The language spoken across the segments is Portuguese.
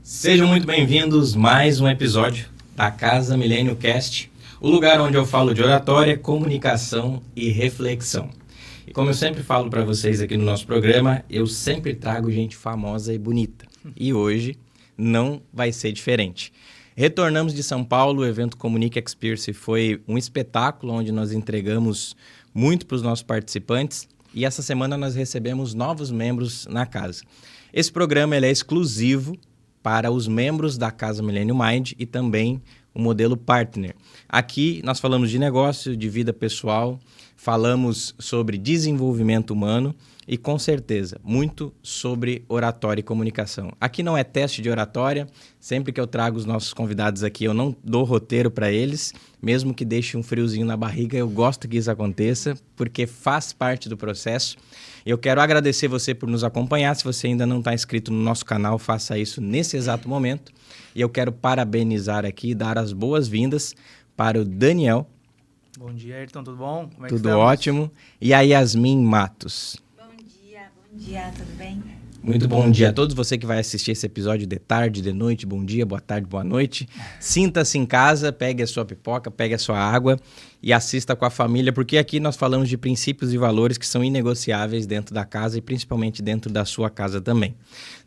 Sejam muito bem-vindos a mais um episódio da Casa Milênio Cast, o lugar onde eu falo de oratória, comunicação e reflexão. E como eu sempre falo para vocês aqui no nosso programa, eu sempre trago gente famosa e bonita. E hoje não vai ser diferente. Retornamos de São Paulo, o evento Comunique Experience foi um espetáculo onde nós entregamos muito para os nossos participantes e essa semana nós recebemos novos membros na casa. Esse programa ele é exclusivo para os membros da Casa Millennium Mind e também o modelo Partner. Aqui nós falamos de negócio, de vida pessoal, falamos sobre desenvolvimento humano e, com certeza, muito sobre oratória e comunicação. Aqui não é teste de oratória, sempre que eu trago os nossos convidados aqui, eu não dou roteiro para eles, mesmo que deixe um friozinho na barriga, eu gosto que isso aconteça, porque faz parte do processo. Eu quero agradecer você por nos acompanhar. Se você ainda não está inscrito no nosso canal, faça isso nesse exato momento. E eu quero parabenizar aqui e dar as boas-vindas para o Daniel. Bom dia, Ayrton, tudo bom? Como é que Tudo estamos? ótimo. E a Yasmin Matos. Bom dia, tudo bem? Muito bom dia a todos. Você que vai assistir esse episódio de tarde, de noite, bom dia, boa tarde, boa noite. Sinta-se em casa, pegue a sua pipoca, pegue a sua água e assista com a família, porque aqui nós falamos de princípios e valores que são inegociáveis dentro da casa e principalmente dentro da sua casa também.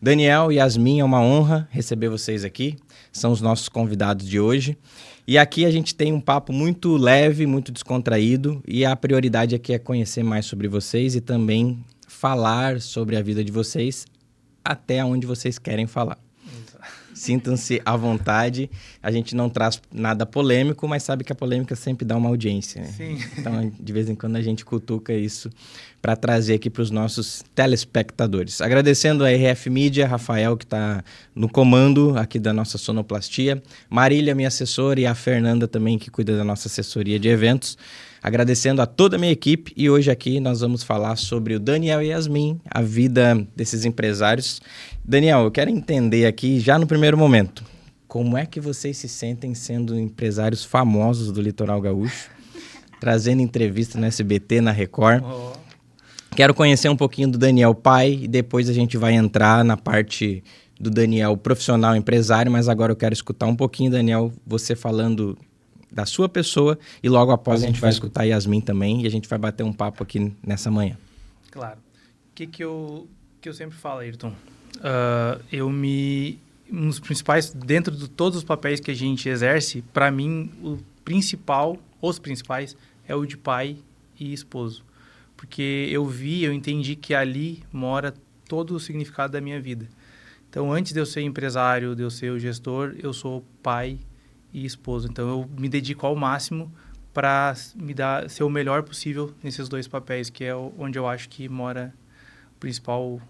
Daniel e Yasmin, é uma honra receber vocês aqui. São os nossos convidados de hoje. E aqui a gente tem um papo muito leve, muito descontraído e a prioridade aqui é conhecer mais sobre vocês e também falar sobre a vida de vocês até onde vocês querem falar. Sintam-se à vontade. A gente não traz nada polêmico, mas sabe que a polêmica sempre dá uma audiência, né? Sim. Então, de vez em quando a gente cutuca isso para trazer aqui para os nossos telespectadores. Agradecendo a RF Mídia, Rafael, que está no comando aqui da nossa sonoplastia, Marília, minha assessora, e a Fernanda também, que cuida da nossa assessoria de eventos. Agradecendo a toda a minha equipe e hoje aqui nós vamos falar sobre o Daniel e Yasmin, a vida desses empresários. Daniel, eu quero entender aqui já no primeiro momento, como é que vocês se sentem sendo empresários famosos do Litoral Gaúcho, trazendo entrevista no SBT, na Record. Quero conhecer um pouquinho do Daniel pai e depois a gente vai entrar na parte do Daniel profissional empresário, mas agora eu quero escutar um pouquinho, Daniel, você falando da sua pessoa e logo após a gente vai escutar a Yasmin também e a gente vai bater um papo aqui nessa manhã. Claro. O que eu sempre falo, Ayrton? Um dos principais, dentro de todos os papéis que a gente exerce, para mim, os principais, é o de pai e esposo. Porque eu entendi que ali mora todo o significado da minha vida. Então, antes de eu ser empresário, de eu ser o gestor, eu sou pai e esposo. Então, eu me dedico ao máximo para ser o melhor possível nesses dois papéis, que é onde eu acho que mora o principal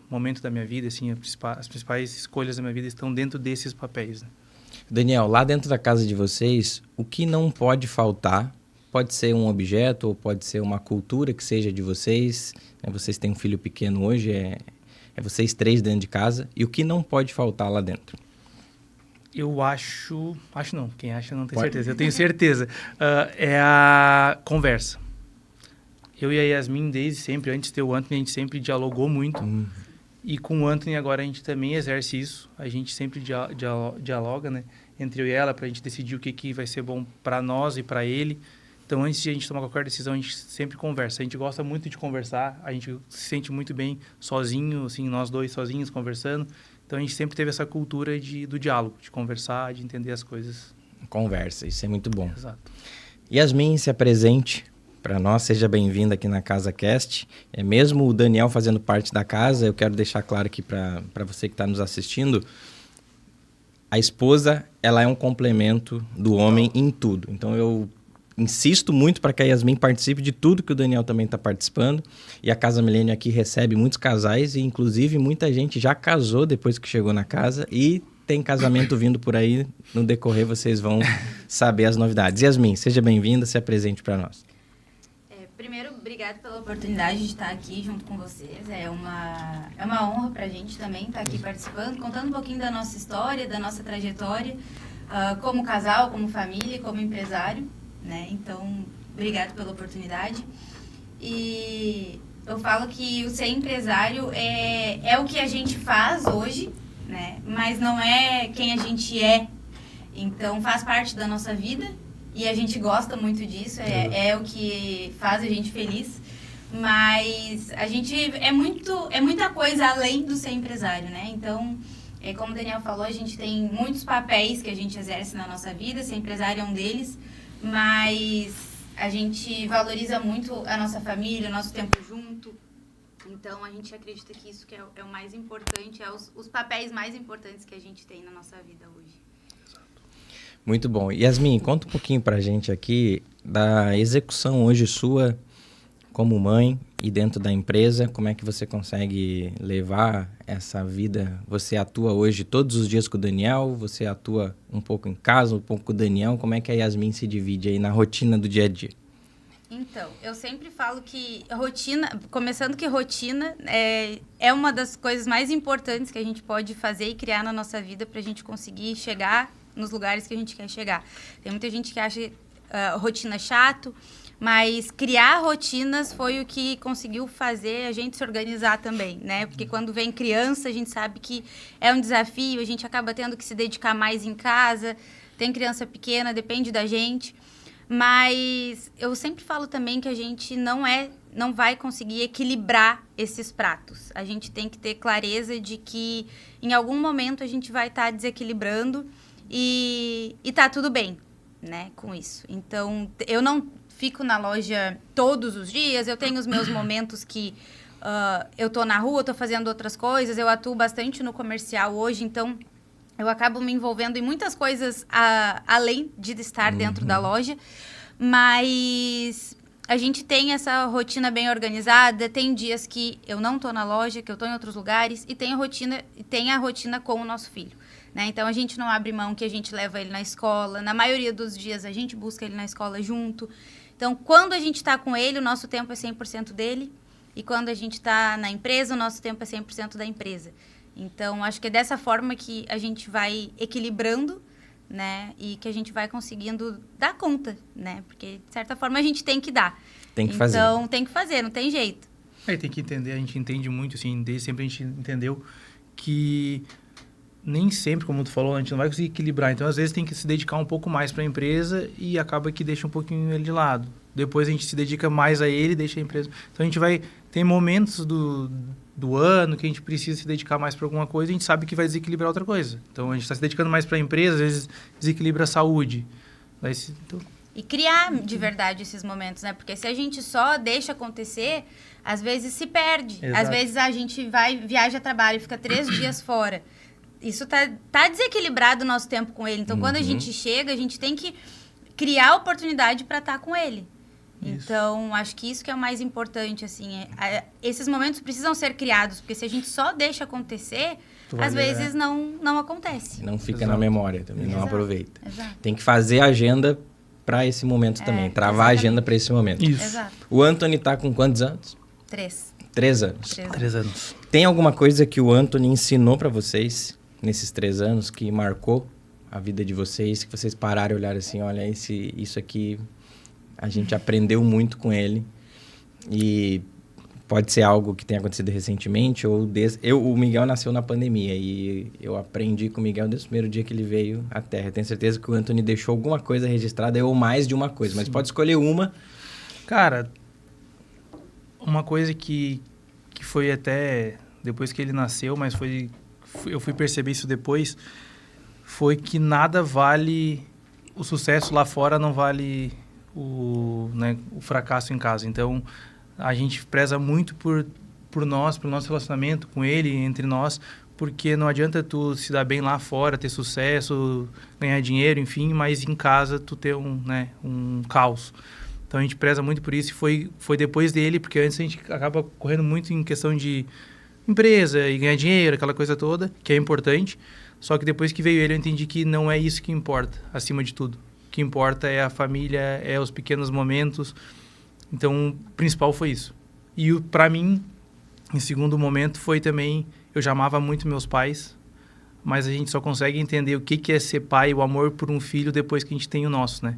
momento da minha vida, assim, as principais escolhas da minha vida estão dentro desses papéis, né? Daniel, lá dentro da casa de vocês, o que não pode faltar, pode ser um objeto ou pode ser uma cultura que seja de vocês, né? Vocês têm um filho pequeno hoje, é vocês três dentro de casa, e o que não pode faltar lá dentro? Eu acho não, quem acha não tem certeza, eu tenho certeza, é a conversa. Eu e a Yasmin, desde sempre, antes de ter o Anthony, a gente sempre dialogou muito, e com o Anthony agora a gente também exerce isso, a gente sempre dialoga, né, entre eu e ela, para a gente decidir o que vai ser bom para nós e para ele. Então, antes de a gente tomar qualquer decisão, a gente sempre conversa. A gente gosta muito de conversar, a gente se sente muito bem sozinho, assim, nós dois sozinhos conversando. Então, a gente sempre teve essa cultura do diálogo, de conversar, de entender as coisas. Conversa, isso é muito bom. Exato. Yasmin, se apresente para nós, seja bem-vinda aqui na Casa Cast. Mesmo o Daniel fazendo parte da casa, eu quero deixar claro aqui para você que está nos assistindo, a esposa, ela é um complemento do homem em tudo. Então, eu insisto muito para que a Yasmin participe de tudo que o Daniel também está participando. E a Casa Milênio aqui recebe muitos casais e, inclusive, muita gente já casou depois que chegou na casa e tem casamento vindo por aí. No decorrer, vocês vão saber as novidades. Yasmin, seja bem-vinda, se apresente para nós. Primeiro, obrigado pela oportunidade de estar aqui junto com vocês. É uma honra para a gente também estar aqui participando, contando um pouquinho da nossa história, da nossa trajetória, como casal, como família, como empresário, né? Então, obrigado pela oportunidade. E eu falo que o ser empresário é o que a gente faz hoje, né? Mas não é quem a gente é. Então, faz parte da nossa vida e a gente gosta muito disso, é o que faz a gente feliz. Mas a gente é muita coisa além do ser empresário, né? Então, como o Daniel falou, a gente tem muitos papéis que a gente exerce na nossa vida, ser empresário é um deles, mas a gente valoriza muito a nossa família, o nosso tempo junto. Então, a gente acredita que isso que é o mais importante, os papéis mais importantes que a gente tem na nossa vida hoje. Muito bom. Yasmin, conta um pouquinho pra gente aqui da execução hoje sua como mãe e dentro da empresa, como é que você consegue levar essa vida? Você atua hoje todos os dias com o Daniel? Você atua um pouco em casa, um pouco com o Daniel? Como é que a Yasmin se divide aí na rotina do dia a dia? Então, eu sempre falo que rotina é uma das coisas mais importantes que a gente pode fazer e criar na nossa vida para a gente conseguir chegar nos lugares que a gente quer chegar. Tem muita gente que acha rotina chato, mas criar rotinas foi o que conseguiu fazer a gente se organizar também, né? Porque quando vem criança, a gente sabe que é um desafio, a gente acaba tendo que se dedicar mais em casa, tem criança pequena, depende da gente. Mas eu sempre falo também que a gente não vai conseguir equilibrar esses pratos. A gente tem que ter clareza de que em algum momento a gente vai estar desequilibrando e tá tudo bem, né, com isso. Então, eu não fico na loja todos os dias, eu tenho os meus momentos que eu tô na rua, tô fazendo outras coisas, eu atuo bastante no comercial hoje, então eu acabo me envolvendo em muitas coisas além de estar dentro da loja, mas a gente tem essa rotina bem organizada, tem dias que eu não tô na loja, que eu tô em outros lugares, e tem a rotina com o nosso filho, né? Então, a gente não abre mão que a gente leva ele na escola, na maioria dos dias a gente busca ele na escola junto. Então, quando a gente está com ele, o nosso tempo é 100% dele, e quando a gente está na empresa, o nosso tempo é 100% da empresa. Então, acho que é dessa forma que a gente vai equilibrando, né? E que a gente vai conseguindo dar conta, né? Porque, de certa forma, a gente tem que dar. Tem que fazer. Então, tem que fazer, não tem jeito. Tem que entender, a gente entende muito, assim, desde sempre a gente entendeu que nem sempre, como tu falou, a gente não vai conseguir equilibrar. Então, às vezes, tem que se dedicar um pouco mais para a empresa e acaba que deixa um pouquinho ele de lado. Depois, a gente se dedica mais a ele e deixa a empresa. Então, a gente vai... Tem momentos do ano que a gente precisa se dedicar mais para alguma coisa e a gente sabe que vai desequilibrar outra coisa. Então, a gente está se dedicando mais para a empresa, às vezes desequilibra a saúde. E criar de verdade esses momentos, né? Porque se a gente só deixa acontecer, às vezes se perde. Exato. Às vezes a gente viaja a trabalho e fica 3 dias fora. Isso tá desequilibrado o nosso tempo com ele. Então, quando a gente chega, a gente tem que criar oportunidade para estar com ele. Isso. Então, acho que isso que é o mais importante, assim. Esses momentos precisam ser criados, porque se a gente só deixa acontecer, às vezes não acontece. Não fica na memória também, não aproveita. Exato. Tem que fazer a agenda para esse momento também, travar a agenda para esse momento. Isso. Exato. O Anthony tá com quantos anos? 3. 3 anos. 3 anos. Tem alguma coisa que o Anthony ensinou para vocês nesses 3 anos que marcou a vida de vocês, que vocês pararam e olharam assim, olha, isso aqui a gente aprendeu muito com ele e pode ser algo que tenha acontecido recentemente ou o Miguel nasceu na pandemia e eu aprendi com o Miguel desde o primeiro dia que ele veio à Terra. Tenho certeza que o Anthony deixou alguma coisa registrada ou mais de uma coisa, mas pode escolher uma. Cara, uma coisa que foi até depois que ele nasceu, mas eu fui perceber isso depois, foi que nada vale... O sucesso lá fora não vale o fracasso em casa. Então, a gente preza muito por nós, pelo nosso relacionamento com ele, entre nós, porque não adianta tu se dar bem lá fora, ter sucesso, ganhar dinheiro, enfim, mas em casa tu ter um caos. Então, a gente preza muito por isso e foi depois dele, porque antes a gente acaba correndo muito em questão de empresa e ganhar dinheiro, aquela coisa toda, que é importante. Só que depois que veio ele, eu entendi que não é isso que importa, acima de tudo. O que importa é a família, é os pequenos momentos. Então, o principal foi isso. E para mim, em segundo momento, foi também... Eu já amava muito meus pais, mas a gente só consegue entender o que é ser pai, o amor por um filho, depois que a gente tem o nosso, né?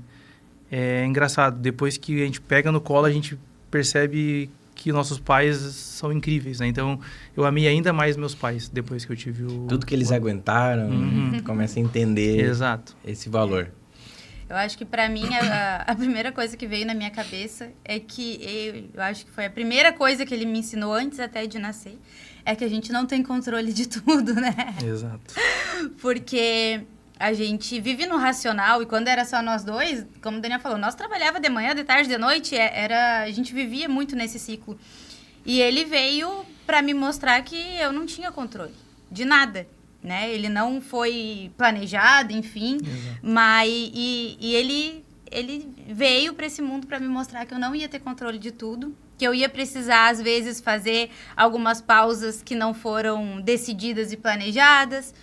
É engraçado, depois que a gente pega no colo, a gente percebe que nossos pais são incríveis, né? Então, eu amei ainda mais meus pais depois que eu tive o... Tudo que eles aguentaram, tu começa a entender Exato. esse valor. Eu acho que pra mim a primeira coisa que veio na minha cabeça é que eu acho que foi a primeira coisa que ele me ensinou antes até de nascer, é que a gente não tem controle de tudo, né? Exato. Porque a gente vive no racional e quando era só nós dois, como o Daniel falou, nós trabalhava de manhã, de tarde, de noite, a gente vivia muito nesse ciclo. E ele veio pra me mostrar que eu não tinha controle de nada, né? Ele não foi planejado, enfim, mas ele veio pra esse mundo pra me mostrar que eu não ia ter controle de tudo, que eu ia precisar, às vezes, fazer algumas pausas que não foram decididas e planejadas.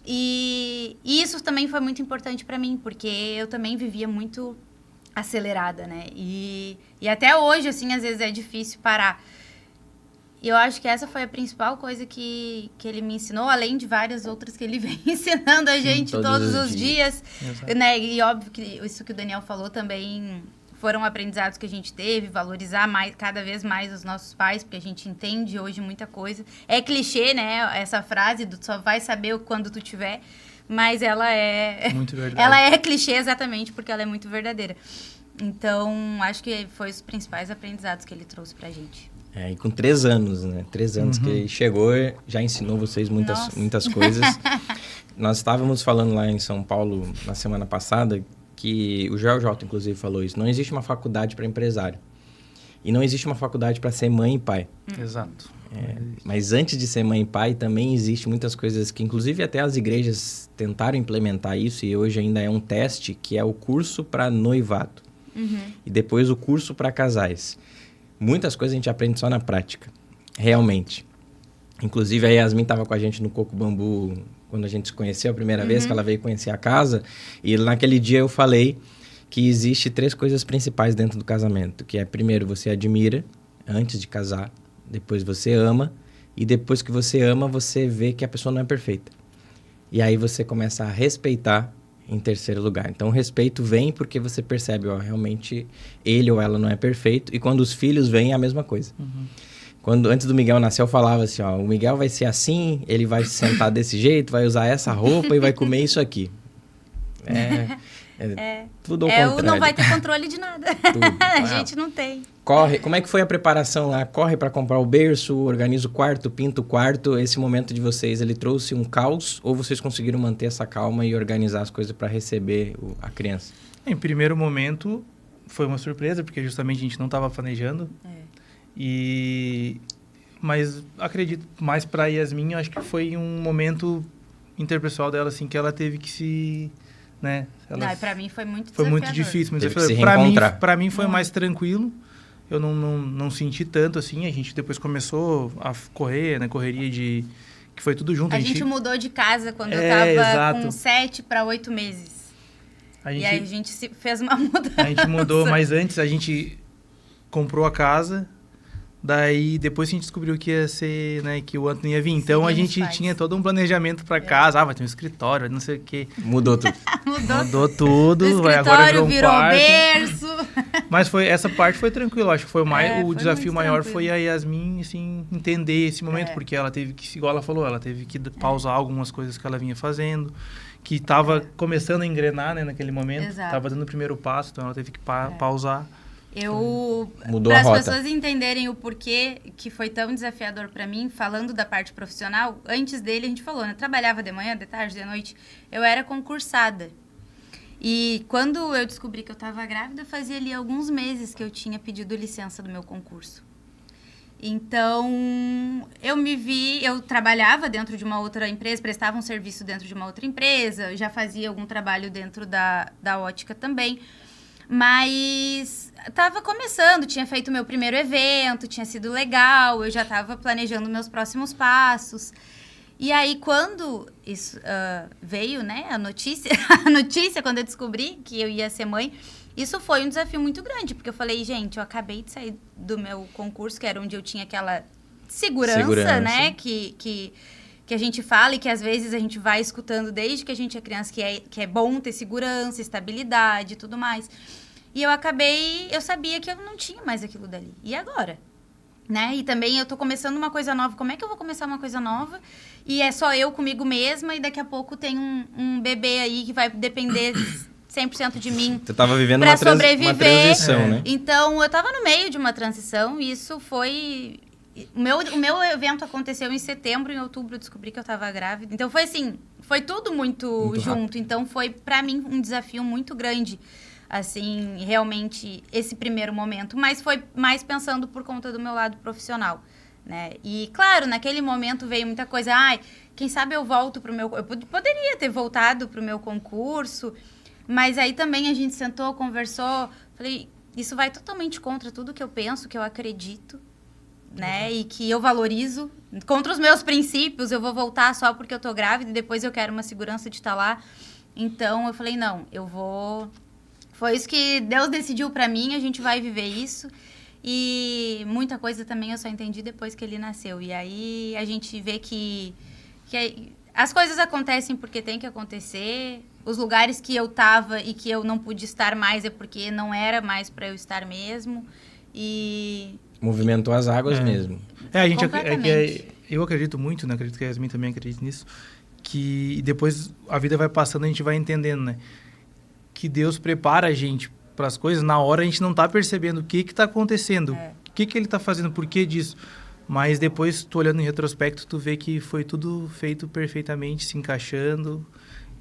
E isso também foi muito importante para mim, porque eu também vivia muito acelerada, né? E até hoje, assim, às vezes é difícil parar. E eu acho que essa foi a principal coisa que ele me ensinou, além de várias outras que ele vem ensinando a gente todos os dias. Né? E óbvio que isso que o Daniel falou também foram aprendizados que a gente teve, valorizar cada vez mais os nossos pais, porque a gente entende hoje muita coisa. É clichê, né, essa frase do só vai saber quando tu tiver, mas ela é... Muito verdade. Ela é clichê exatamente porque ela é muito verdadeira. Então, acho que foi os principais aprendizados que ele trouxe pra gente. E com 3 anos, né? 3 anos que ele chegou, já ensinou vocês muitas coisas. Nós estávamos falando lá em São Paulo na semana passada que o Joel J, inclusive, falou isso. Não existe uma faculdade para empresário. E não existe uma faculdade para ser mãe e pai. Exato. Mas antes de ser mãe e pai, também existe muitas coisas que, inclusive, até as igrejas tentaram implementar isso, e hoje ainda é um teste, que é o curso para noivado. E depois o curso para casais. Muitas coisas a gente aprende só na prática, realmente. Inclusive, a Yasmin estava com a gente no Coco Bambu quando a gente se conheceu a primeira vez, que ela veio conhecer a casa. E naquele dia eu falei que existe 3 coisas principais dentro do casamento. Que é, primeiro, você admira antes de casar. Depois você ama. E depois que você ama, você vê que a pessoa não é perfeita. E aí você começa a respeitar em terceiro lugar. Então, o respeito vem porque você percebe, realmente ele ou ela não é perfeito. E quando os filhos vêm, é a mesma coisa. Antes do Miguel nascer, eu falava assim, o Miguel vai ser assim, ele vai se sentar desse jeito, vai usar essa roupa e vai comer isso aqui. Tudo ao contrário. Não vai ter controle de nada. A gente não tem. Corre. Como é que foi a preparação lá? Corre para comprar o berço, organiza o quarto, pinta o quarto. Esse momento de vocês, ele trouxe um caos ou vocês conseguiram manter essa calma e organizar as coisas para receber a criança? Em primeiro momento, foi uma surpresa, porque justamente a gente não estava planejando. Mas acredito, mais para Yasmin, eu acho que foi um momento interpessoal dela, assim, que ela teve que se... Né? Para mim foi muito desafiador. Foi muito difícil, mas para mim foi mais tranquilo. Eu não senti tanto, assim. A gente depois começou a correr, né? Correria de... Que foi tudo junto. A gente mudou de casa quando eu tava com 7 para 8 meses. E aí a gente fez uma mudança. A gente mudou, mas antes a gente comprou a casa. Daí, depois a gente descobriu que ia ser, né, que o Anthony ia vir. Então, a gente tinha todo um planejamento para casa. Vai ter um escritório, não sei o quê. Mudou tudo. Mudou tudo. O escritório agora virou um berço. Mas essa parte foi tranquilo. Acho que foi o desafio maior foi a Yasmin, assim, entender esse momento. Porque ela teve que, igual ela falou, ela teve que pausar algumas coisas que ela vinha fazendo. Que estava começando a engrenar, né, naquele momento. Estava dando o primeiro passo, então ela teve que pausar. Mudou a rota. Para as pessoas entenderem o porquê que foi tão desafiador para mim, falando da parte profissional, antes dele a gente falou, né? Trabalhava de manhã, de tarde, de noite. Eu era concursada. E quando eu descobri que eu estava grávida, fazia ali alguns meses que eu tinha pedido licença do meu concurso. Então, eu trabalhava dentro de uma outra empresa, prestava um serviço dentro de uma outra empresa, já fazia algum trabalho dentro da ótica também. Mas estava começando, tinha feito meu primeiro evento, tinha sido legal, eu já estava planejando meus próximos passos. E aí, quando isso veio, né, a notícia, quando eu descobri que eu ia ser mãe, isso foi um desafio muito grande, porque eu falei, gente, eu acabei de sair do meu concurso, que era onde eu tinha aquela segurança. Né, que a gente fala e que às vezes a gente vai escutando desde que a gente é criança, que é bom ter segurança, estabilidade e tudo mais. E eu sabia que eu não tinha mais aquilo dali. E agora? né? E também eu tô começando uma coisa nova. Como é que eu vou começar uma coisa nova? E é só eu comigo mesma e daqui a pouco tem um bebê aí que vai depender 100% de mim. Você estava vivendo pra uma sobreviver. transição, né? Então, eu estava no meio de uma transição e isso foi... O meu evento aconteceu em setembro, em outubro eu descobri que eu estava grávida. Então, foi assim, foi tudo muito junto. Rápido. Então, foi, para mim, um desafio muito grande, assim, realmente, esse primeiro momento. Mas foi mais pensando por conta do meu lado profissional, né? E, claro, naquele momento veio muita coisa. Ai, quem sabe eu volto pro meu... Eu poderia ter voltado pro meu concurso, mas aí também a gente sentou, conversou. Falei, isso vai totalmente contra tudo que eu penso, que eu acredito, né? E que eu valorizo. Contra os meus princípios, eu vou voltar só porque eu tô grávida e depois eu quero uma segurança de estar lá. Então, eu falei, não, eu vou... Foi isso que Deus decidiu pra mim, a gente vai viver isso. E muita coisa também eu só entendi depois que ele nasceu. E aí a gente vê que as coisas acontecem porque tem que acontecer. Os lugares que eu tava e que eu não pude estar mais é porque não era mais pra eu estar mesmo. E... Movimentou as águas mesmo. A gente eu acredito muito, né? Acredito que a Yasmin também acredita nisso, que depois a vida vai passando, a gente vai entendendo, né? Que Deus prepara a gente para as coisas, na hora a gente não tá percebendo o que está acontecendo, o que ele tá fazendo, por que disso. Mas depois, tu olhando em retrospecto, tu vê que foi tudo feito perfeitamente, se encaixando,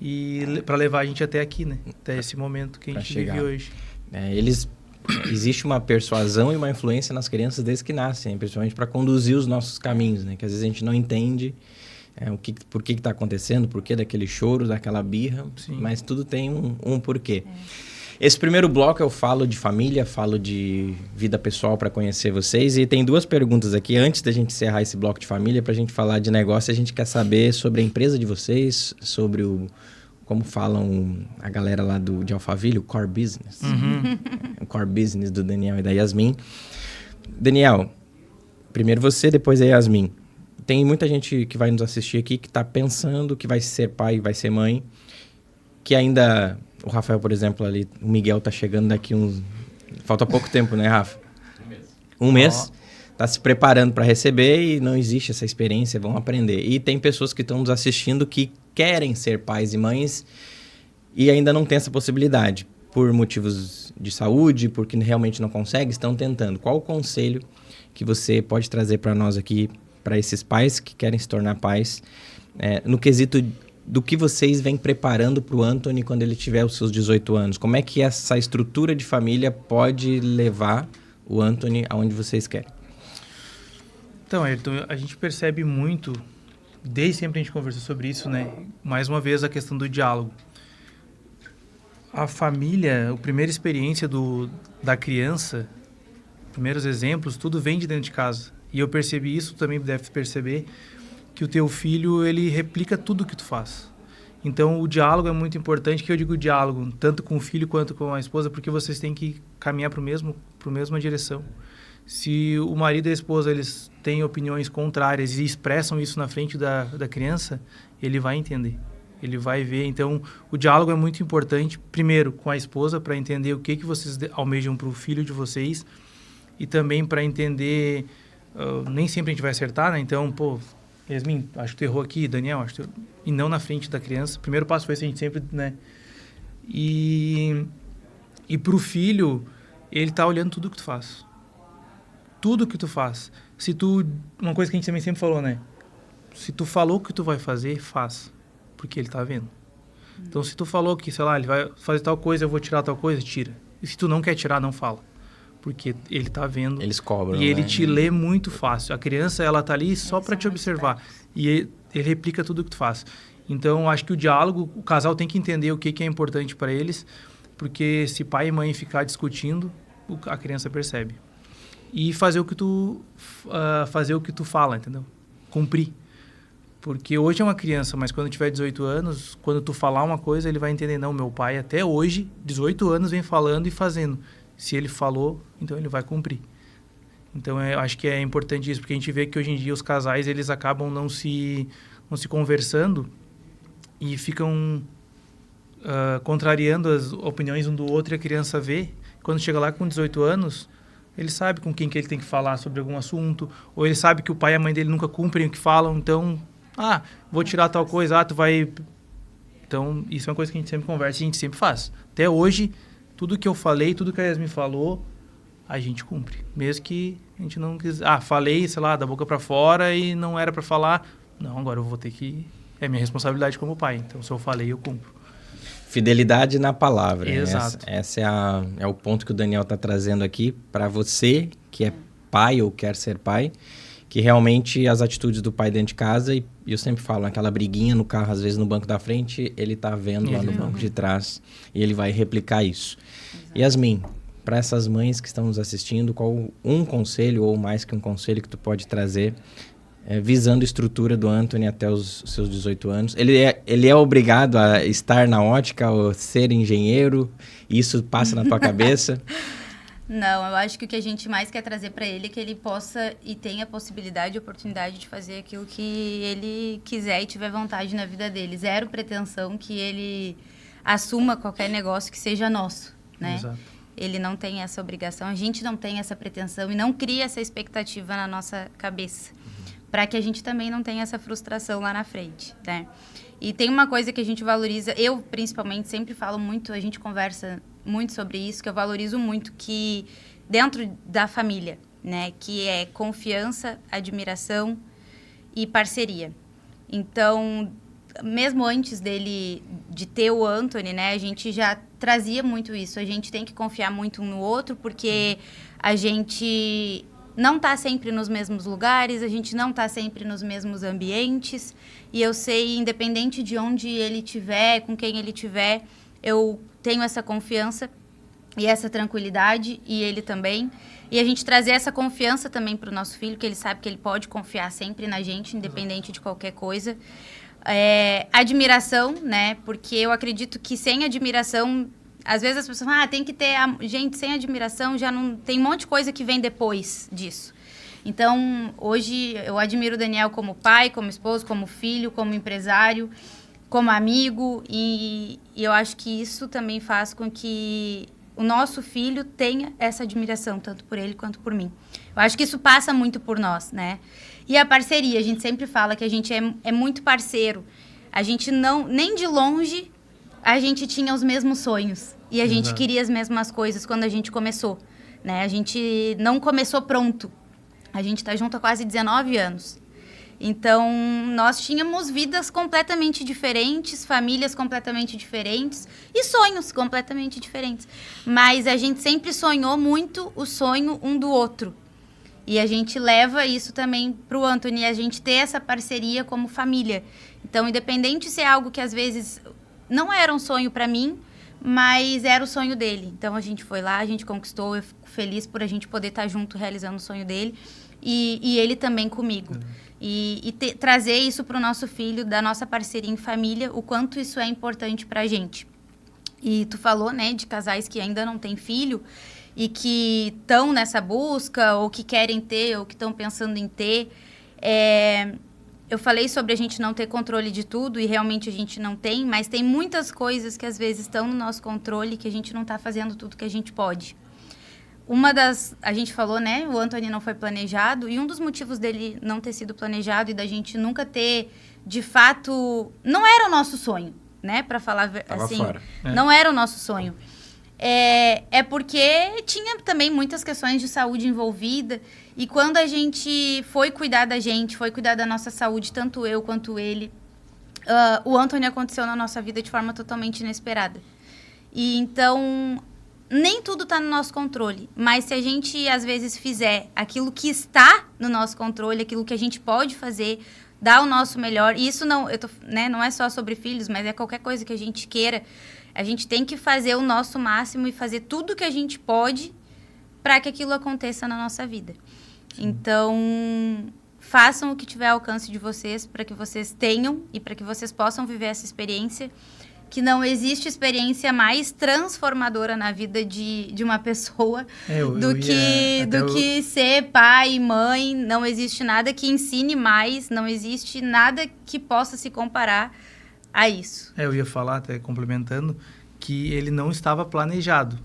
e para levar a gente até aqui, né? Até esse momento que a gente vive hoje. Existe uma persuasão e uma influência nas crianças desde que nascem, principalmente para conduzir os nossos caminhos, né? Que às vezes a gente não entende por que está acontecendo, por que daquele choro, daquela birra. Sim. Mas tudo tem um porquê. Esse primeiro bloco eu falo de família, falo de vida pessoal para conhecer vocês. E tem 2 perguntas aqui. Antes da gente encerrar esse bloco de família, para a gente falar de negócio, a gente quer saber sobre a empresa de vocês, sobre como falam a galera lá de Alphaville, o core business. Uhum. O core business do Daniel e da Yasmin. Daniel, primeiro você, depois a Yasmin. Tem muita gente que vai nos assistir aqui que está pensando que vai ser pai, vai ser mãe, que ainda... O Rafael, por exemplo, ali, o Miguel está chegando daqui Falta pouco tempo, né, Rafa? Um mês. Está se preparando para receber e não existe essa experiência, vão aprender. E tem pessoas que estão nos assistindo que querem ser pais e mães e ainda não tem essa possibilidade. Por motivos de saúde, porque realmente não consegue, estão tentando. Qual o conselho que você pode trazer para nós aqui, para esses pais que querem se tornar pais, no quesito do que vocês vêm preparando para o Anthony quando ele tiver os seus 18 anos? Como é que essa estrutura de família pode levar o Anthony aonde vocês querem? Então, Ayrton, a gente percebe muito, desde sempre a gente conversou sobre isso, né? Mais uma vez a questão do diálogo. A família, a primeira experiência da criança, primeiros exemplos, tudo vem de dentro de casa. E eu percebi isso, também deve perceber, que o teu filho, ele replica tudo que tu faz. Então, o diálogo é muito importante, que eu digo diálogo, tanto com o filho quanto com a esposa, porque vocês têm que caminhar para a mesma direção. Se o marido e a esposa, eles têm opiniões contrárias e expressam isso na frente da criança, ele vai entender, ele vai ver. Então, o diálogo é muito importante, primeiro com a esposa, para entender o que vocês almejam para o filho de vocês, e também para entender, nem sempre a gente vai acertar, né? Então, Yasmin, acho que tu errou aqui, Daniel, acho que e não na frente da criança. O primeiro passo foi esse, a gente sempre, né? E pro filho, ele tá olhando tudo que tu faz. Tudo que tu faz. Uma coisa que a gente também sempre falou, né? Se tu falou o que tu vai fazer, faz. Porque ele tá vendo. Então, se tu falou que, sei lá, ele vai fazer tal coisa, eu vou tirar tal coisa, tira. E se tu não quer tirar, não fala. Porque ele tá vendo. Eles cobram, e ele te lê muito fácil. A criança, ela tá ali só para te observar. E ele replica tudo que tu faz. Então, acho que o diálogo, o casal tem que entender o que é importante para eles, porque se pai e mãe ficar discutindo, a criança percebe. E fazer o que tu fala, entendeu? Cumprir. Porque hoje é uma criança, mas quando tiver 18 anos, quando tu falar uma coisa, ele vai entender, não, meu pai até hoje, 18 anos, vem falando e fazendo. Se ele falou, então ele vai cumprir. Então, eu acho que é importante isso, porque a gente vê que hoje em dia os casais, eles acabam não se conversando e ficam contrariando as opiniões um do outro, e a criança vê. Quando chega lá com 18 anos, ele sabe com quem que ele tem que falar sobre algum assunto, ou ele sabe que o pai e a mãe dele nunca cumprem o que falam, então, vou tirar tal coisa, tu vai... Então, isso é uma coisa que a gente sempre conversa e a gente sempre faz. Até hoje, tudo que eu falei, tudo que a Yasmin falou, a gente cumpre. Mesmo que a gente não quis... falei, sei lá, da boca para fora e não era para falar. Não, agora eu vou ter que... É minha responsabilidade como pai. Então, se eu falei, eu cumpro. Fidelidade na palavra. Exato. Essa é o ponto que o Daniel está trazendo aqui para você, que é pai ou quer ser pai, que realmente as atitudes do pai dentro de casa, e eu sempre falo, aquela briguinha no carro, às vezes no banco da frente, ele tá vendo lá no banco de trás e ele vai replicar isso. Exato. Yasmin, para essas mães que estão nos assistindo, qual um conselho ou mais que um conselho que tu pode trazer visando a estrutura do Anthony até os seus 18 anos? Ele é obrigado a estar na ótica ou ser engenheiro? Isso passa na tua cabeça? Não, eu acho que o que a gente mais quer trazer para ele é que ele possa e tenha a possibilidade e oportunidade de fazer aquilo que ele quiser e tiver vontade na vida dele. Zero pretensão que ele assuma qualquer negócio que seja nosso, né? Exato. Ele não tem essa obrigação, a gente não tem essa pretensão e não cria essa expectativa na nossa cabeça, para que a gente também não tenha essa frustração lá na frente, né? E tem uma coisa que a gente valoriza, eu principalmente sempre falo muito, a gente conversa muito sobre isso, que eu valorizo muito, que dentro da família, né, que é confiança, admiração e parceria. Então, mesmo antes de ter o Anthony, né, a gente já trazia muito isso. A gente tem que confiar muito um no outro, porque a gente não está sempre nos mesmos lugares, a gente não está sempre nos mesmos ambientes. E eu sei, independente de onde ele estiver, com quem ele estiver, eu tenho essa confiança e essa tranquilidade, e ele também. E a gente trazer essa confiança também para o nosso filho, que ele sabe que ele pode confiar sempre na gente, independente de qualquer coisa. Admiração, né? Porque eu acredito que sem admiração, às vezes as pessoas falam, tem que ter... Gente, sem admiração já não... Tem um monte de coisa que vem depois disso. Então, hoje eu admiro o Daniel como pai, como esposo, como filho, como empresário, como amigo, e eu acho que isso também faz com que o nosso filho tenha essa admiração, tanto por ele quanto por mim. Eu acho que isso passa muito por nós, né? E a parceria, a gente sempre fala que a gente é muito parceiro. A gente não, nem de longe, a gente tinha os mesmos sonhos. E a gente queria as mesmas coisas quando a gente começou, né? A gente não começou pronto. A gente está junto há quase 19 anos. Então, nós tínhamos vidas completamente diferentes, famílias completamente diferentes e sonhos completamente diferentes. Mas a gente sempre sonhou muito o sonho um do outro. E a gente leva isso também para o Anthony, a gente ter essa parceria como família. Então, independente se é algo que às vezes não era um sonho para mim, mas era o sonho dele. Então, a gente foi lá, a gente conquistou, eu fico feliz por a gente poder estar junto realizando o sonho dele. E ele também comigo. E trazer isso para o nosso filho, da nossa parceria em família, o quanto isso é importante para a gente. E tu falou, né, de casais que ainda não têm filho e que estão nessa busca, ou que querem ter, ou que estão pensando em ter. Eu falei sobre a gente não ter controle de tudo, e realmente a gente não tem, mas tem muitas coisas que às vezes estão no nosso controle que a gente não está fazendo tudo que a gente pode. A gente falou, né, o Anthony não foi planejado, e um dos motivos dele não ter sido planejado e da gente nunca ter, de fato, não era o nosso sonho, né, para falar assim, fora. Não era o nosso sonho. Porque tinha também muitas questões de saúde envolvida, e quando a gente foi cuidar da gente, foi cuidar da nossa saúde, tanto eu quanto ele, o Anthony aconteceu na nossa vida de forma totalmente inesperada. E então... Nem tudo está no nosso controle, mas se a gente, às vezes, fizer aquilo que está no nosso controle, aquilo que a gente pode fazer, dar o nosso melhor, e isso não, não é só sobre filhos, mas é qualquer coisa que a gente queira, a gente tem que fazer o nosso máximo e fazer tudo que a gente pode para que aquilo aconteça na nossa vida. Sim. Então, façam o que tiver ao alcance de vocês, para que vocês tenham e para que vocês possam viver essa experiência, que não existe experiência mais transformadora na vida de uma pessoa do que ser pai e mãe. Não existe nada que ensine mais, não existe nada que possa se comparar a isso. Eu ia falar, até complementando, que ele não estava planejado,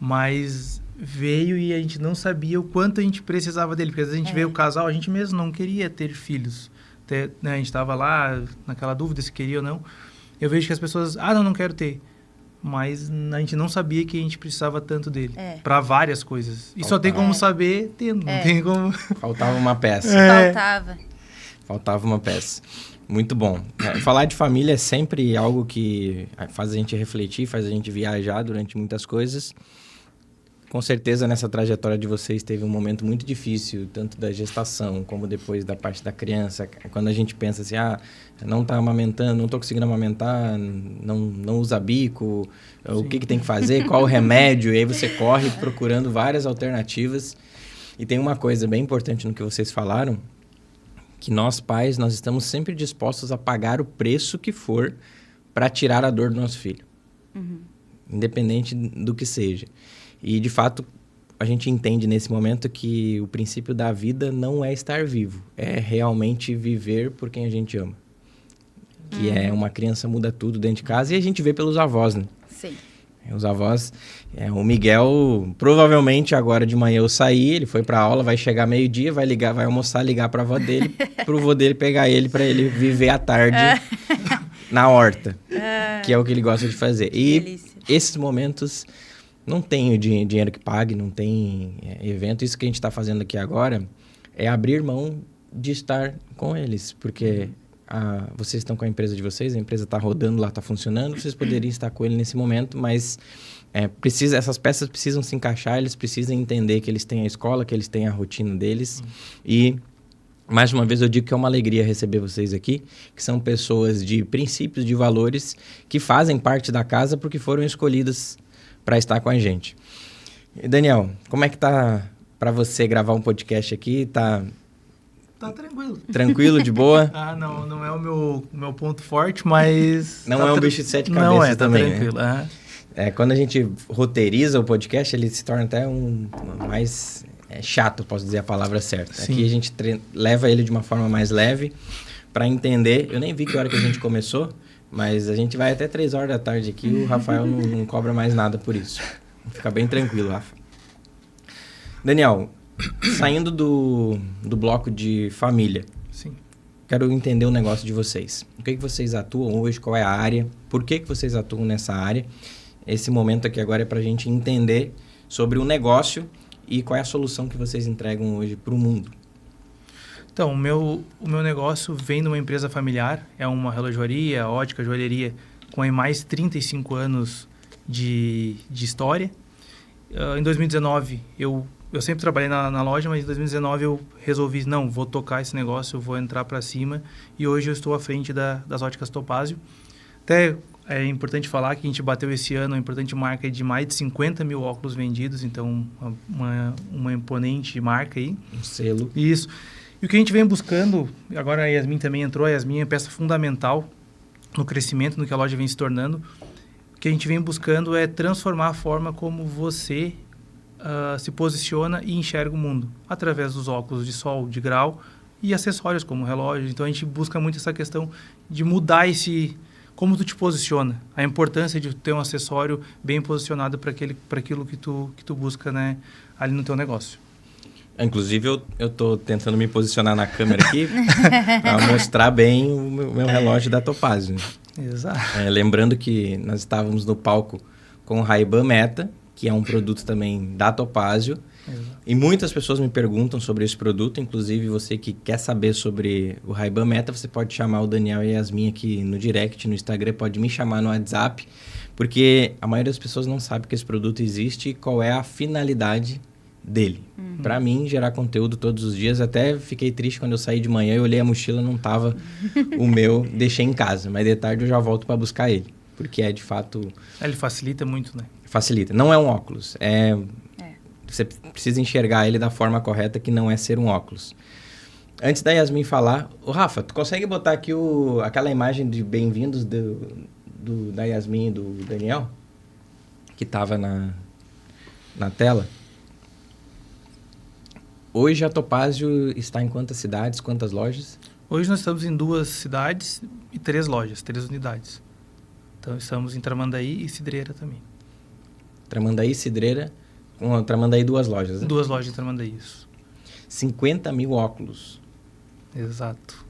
mas veio e a gente não sabia o quanto a gente precisava dele. Porque às vezes a gente veio o casal, a gente mesmo não queria ter filhos. Né, a gente estava lá naquela dúvida se queria ou não. Eu vejo que as pessoas, não quero ter. Mas a gente não sabia que a gente precisava tanto dele. Para várias coisas. E só tem como saber tendo, não tem como... Faltava uma peça. Faltava uma peça. Muito bom. Falar de família é sempre algo que faz a gente refletir, faz a gente viajar durante muitas coisas. Com certeza, nessa trajetória de vocês, teve um momento muito difícil, tanto da gestação, como depois da parte da criança. Quando a gente pensa assim, não está amamentando, não estou conseguindo amamentar, não usa bico, Sim. O que tem que fazer, qual o remédio, e aí você corre procurando várias alternativas. E tem uma coisa bem importante no que vocês falaram, que nós pais, nós estamos sempre dispostos a pagar o preço que for para tirar a dor do nosso filho. Independente do que seja. E, de fato, a gente entende nesse momento que o princípio da vida não é estar vivo. É realmente viver por quem a gente ama. Que é uma criança muda tudo dentro de casa. E a gente vê pelos avós, né? Sim. Os avós... o Miguel, provavelmente, agora de manhã eu saí, ele foi pra aula, vai chegar meio-dia, vai almoçar, ligar pra avó dele, pro avô dele pegar ele pra ele viver à tarde na horta. Que é o que ele gosta de fazer. E delícia. Esses momentos... Não tem dinheiro que pague, não tem evento. Isso que a gente está fazendo aqui agora é abrir mão de estar com eles. Porque vocês estão com a empresa de vocês, a empresa está rodando lá, está funcionando. Vocês poderiam estar com ele nesse momento, mas essas peças precisam se encaixar, eles precisam entender que eles têm a escola, que eles têm a rotina deles. E, mais uma vez, eu digo que é uma alegria receber vocês aqui, que são pessoas de princípios, de valores, que fazem parte da casa porque foram escolhidas para estar com a gente. E Daniel, como é que tá para você gravar um podcast aqui? Tá tranquilo. Tranquilo, de boa? Não é o meu ponto forte, mas... Não é um bicho de sete cabeças também, tranquilo. Né? Quando a gente roteiriza o podcast, ele se torna até mais chato, posso dizer a palavra certa. Sim. Aqui a gente leva ele de uma forma mais leve para entender. Eu nem vi que hora que a gente começou, mas a gente vai até 3 horas da tarde aqui e o Rafael não cobra mais nada por isso. Fica bem tranquilo, Rafa. Daniel, saindo do bloco de família, Sim. Quero entender o negócio de vocês. O que vocês atuam hoje? Qual é a área? Por que vocês atuam nessa área? Esse momento aqui agora é para a gente entender sobre o negócio e qual é a solução que vocês entregam hoje para o mundo. Então, o meu negócio vem de uma empresa familiar, é uma relojoaria, ótica, joalheria, com mais 35 anos de história. Em 2019, eu sempre trabalhei na loja, mas em 2019 eu resolvi, vou tocar esse negócio, eu vou entrar para cima, e hoje eu estou à frente das óticas Topázio. Até é importante falar que a gente bateu esse ano uma importante marca de mais de 50 mil óculos vendidos, então uma imponente marca aí. Um selo. Isso. E o que a gente vem buscando, agora a Yasmin também entrou, a Yasmin é peça fundamental no crescimento, no que a loja vem se tornando. O que a gente vem buscando é transformar a forma como você se posiciona e enxerga o mundo, através dos óculos de sol, de grau e acessórios como relógio. Então a gente busca muito essa questão de mudar como tu te posiciona, a importância de ter um acessório bem posicionado para aquilo que tu busca, né, ali no teu negócio. Inclusive, eu tô tentando me posicionar na câmera aqui para mostrar bem o meu relógio da Topázio. Exato. Lembrando que nós estávamos no palco com o Ray-Ban Meta, que é um produto também da Topázio. Exato. E muitas pessoas me perguntam sobre esse produto, inclusive você que quer saber sobre o Ray-Ban Meta, você pode chamar o Daniel e a Yasmin aqui no direct, no Instagram, pode me chamar no WhatsApp, porque a maioria das pessoas não sabe que esse produto existe e qual é a finalidade dele. Para mim, gerar conteúdo todos os dias. Até fiquei triste quando eu saí de manhã, eu olhei a mochila, não tava o meu, deixei em casa. Mas de tarde eu já volto para buscar ele, porque é de fato... Ele facilita muito, né? Facilita. Não é um óculos, Você precisa enxergar ele da forma correta, que não é ser um óculos. Antes da Yasmin falar... Rafa, tu consegue botar aqui aquela imagem de bem-vindos da Yasmin e do Daniel? Que tava na tela? Hoje a Topázio está em quantas cidades, quantas lojas? Hoje nós estamos em 2 cidades e 3 lojas, 3 unidades. Então estamos em Tramandaí e Cidreira também. Tramandaí, Cidreira, com a Tramandaí 2 lojas, né? 2 lojas em Tramandaí, isso. 50 mil óculos. Exato.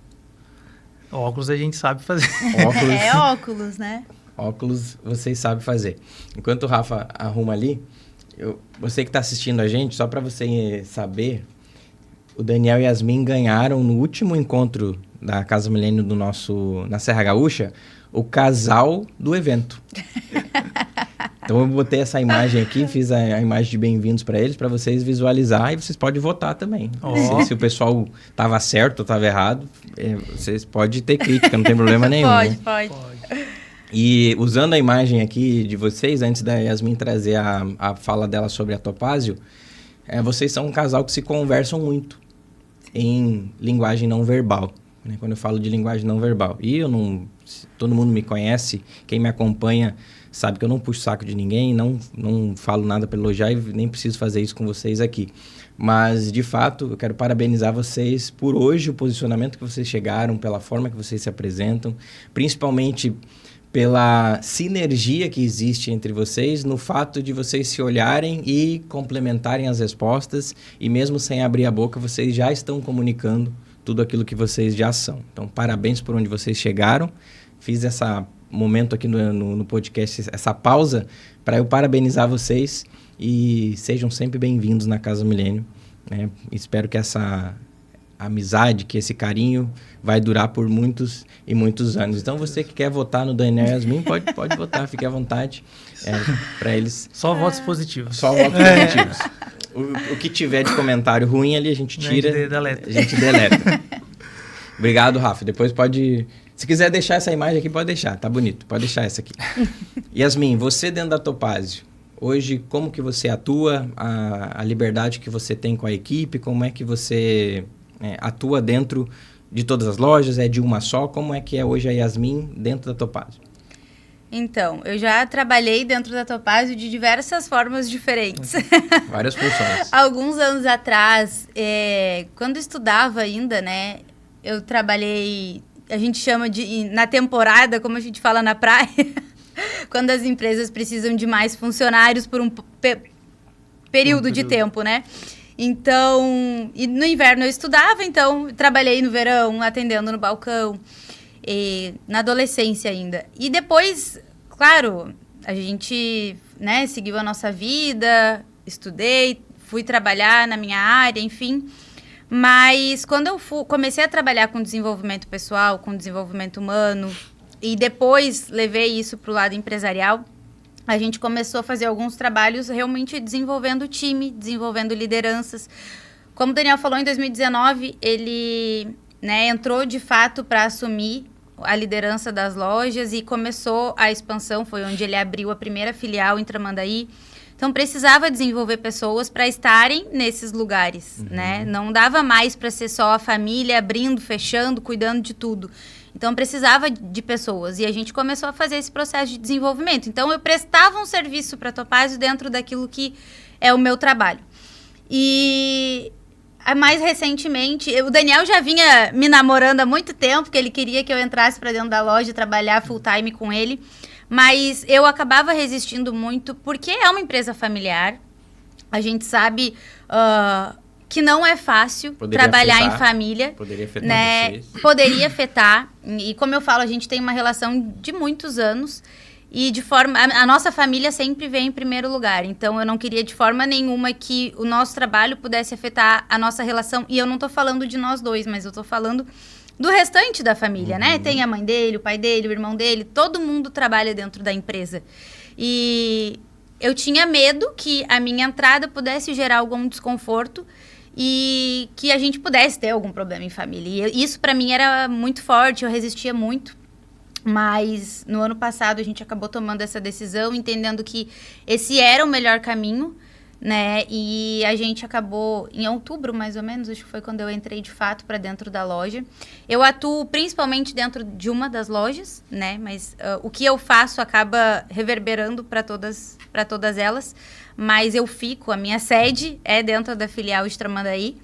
Óculos a gente sabe fazer. Óculos, É óculos, né? óculos vocês sabem fazer. Enquanto o Rafa arruma ali, você que está assistindo a gente, só para você saber, o Daniel e Yasmin ganharam no último encontro da Casa Milênio na Serra Gaúcha, o casal do evento. Então eu botei essa imagem aqui, fiz a imagem de bem-vindos para eles, para vocês visualizar, e vocês podem votar também. Se o pessoal estava certo ou estava errado, vocês podem ter crítica, não tem problema nenhum. Pode. E usando a imagem aqui de vocês, antes da Yasmin trazer a fala dela sobre a Topázio, vocês são um casal que se conversam muito em linguagem não verbal. Né? Quando eu falo de linguagem não verbal. E todo mundo me conhece, quem me acompanha sabe que eu não puxo saco de ninguém, não falo nada para elogiar e nem preciso fazer isso com vocês aqui. Mas, de fato, eu quero parabenizar vocês por hoje, o posicionamento que vocês chegaram, pela forma que vocês se apresentam, principalmente pela sinergia que existe entre vocês, no fato de vocês se olharem e complementarem as respostas, e mesmo sem abrir a boca, vocês já estão comunicando tudo aquilo que vocês já são. Então, parabéns por onde vocês chegaram. Fiz esse momento aqui no podcast, essa pausa, para eu parabenizar vocês e sejam sempre bem-vindos na Casa Milênio. Né? Espero que essa amizade, que esse carinho vai durar por muitos e muitos anos. Então, você que quer votar no Daniel e Yasmin, pode votar, fique à vontade. Para eles... Só votos positivos. Só votos positivos. O que tiver de comentário ruim ali, a gente tira, a gente deleta. Obrigado, Rafa. Depois pode... Se quiser deixar essa imagem aqui, pode deixar. Tá bonito. Pode deixar essa aqui. Yasmin, você dentro da Topázio, hoje, como que você atua? A liberdade que você tem com a equipe? Como é que você atua dentro de todas as lojas? É de uma só? Como é que é hoje a Yasmin dentro da Topázio? Então, eu já trabalhei dentro da Topázio de diversas formas diferentes. Várias funções. Alguns anos atrás, quando eu estudava ainda, né, eu trabalhei, a gente chama de, na temporada, como a gente fala na praia, quando as empresas precisam de mais funcionários por um período de tempo, né? Então, e no inverno eu estudava, então trabalhei no verão, atendendo no balcão. Na adolescência ainda. E depois, claro, a gente, né, seguiu a nossa vida, estudei, fui trabalhar na minha área, enfim. Mas quando eu comecei a trabalhar com desenvolvimento pessoal, com desenvolvimento humano, e depois levei isso para o lado empresarial, a gente começou a fazer alguns trabalhos realmente desenvolvendo o time, desenvolvendo lideranças. Como o Daniel falou, em 2019, ele... né, entrou de fato para assumir a liderança das lojas e começou a expansão, foi onde ele abriu a primeira filial em Tramandaí. Então, precisava desenvolver pessoas para estarem nesses lugares, né? Não dava mais para ser só a família abrindo, fechando, cuidando de tudo. Então, precisava de pessoas e a gente começou a fazer esse processo de desenvolvimento. Então, eu prestava um serviço para a Topázio dentro daquilo que é o meu trabalho. E... mais recentemente, o Daniel já vinha me namorando há muito tempo, que ele queria que eu entrasse para dentro da loja e trabalhar full time com ele, mas eu acabava resistindo muito, porque é uma empresa familiar, a gente sabe que não é fácil trabalhar em família. Poderia afetar, né? Vocês. Poderia afetar, e como eu falo, a gente tem uma relação de muitos anos, e de forma... A nossa família sempre vem em primeiro lugar. Então, eu não queria de forma nenhuma que o nosso trabalho pudesse afetar a nossa relação. E eu não estou falando de nós dois, mas eu estou falando do restante da família, né? Tem a mãe dele, o pai dele, o irmão dele. Todo mundo trabalha dentro da empresa. E eu tinha medo que a minha entrada pudesse gerar algum desconforto e que a gente pudesse ter algum problema em família. E isso, para mim, era muito forte. Eu resistia muito. Mas no ano passado a gente acabou tomando essa decisão, entendendo que esse era o melhor caminho, né? E a gente acabou, em outubro mais ou menos, acho que foi quando eu entrei de fato para dentro da loja. Eu atuo principalmente dentro de uma das lojas, né? Mas o que eu faço acaba reverberando para todas elas. Mas eu fico, a minha sede é dentro da filial de Tramandaí,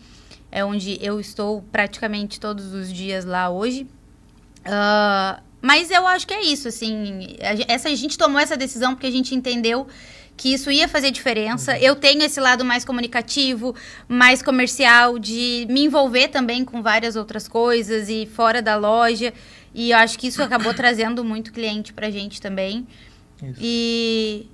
é onde eu estou praticamente todos os dias lá hoje. Mas eu acho que é isso, assim, a gente tomou essa decisão porque a gente entendeu que isso ia fazer diferença. Eu tenho esse lado mais comunicativo, mais comercial, de me envolver também com várias outras coisas e fora da loja. E eu acho que isso acabou trazendo muito cliente pra gente também. Isso.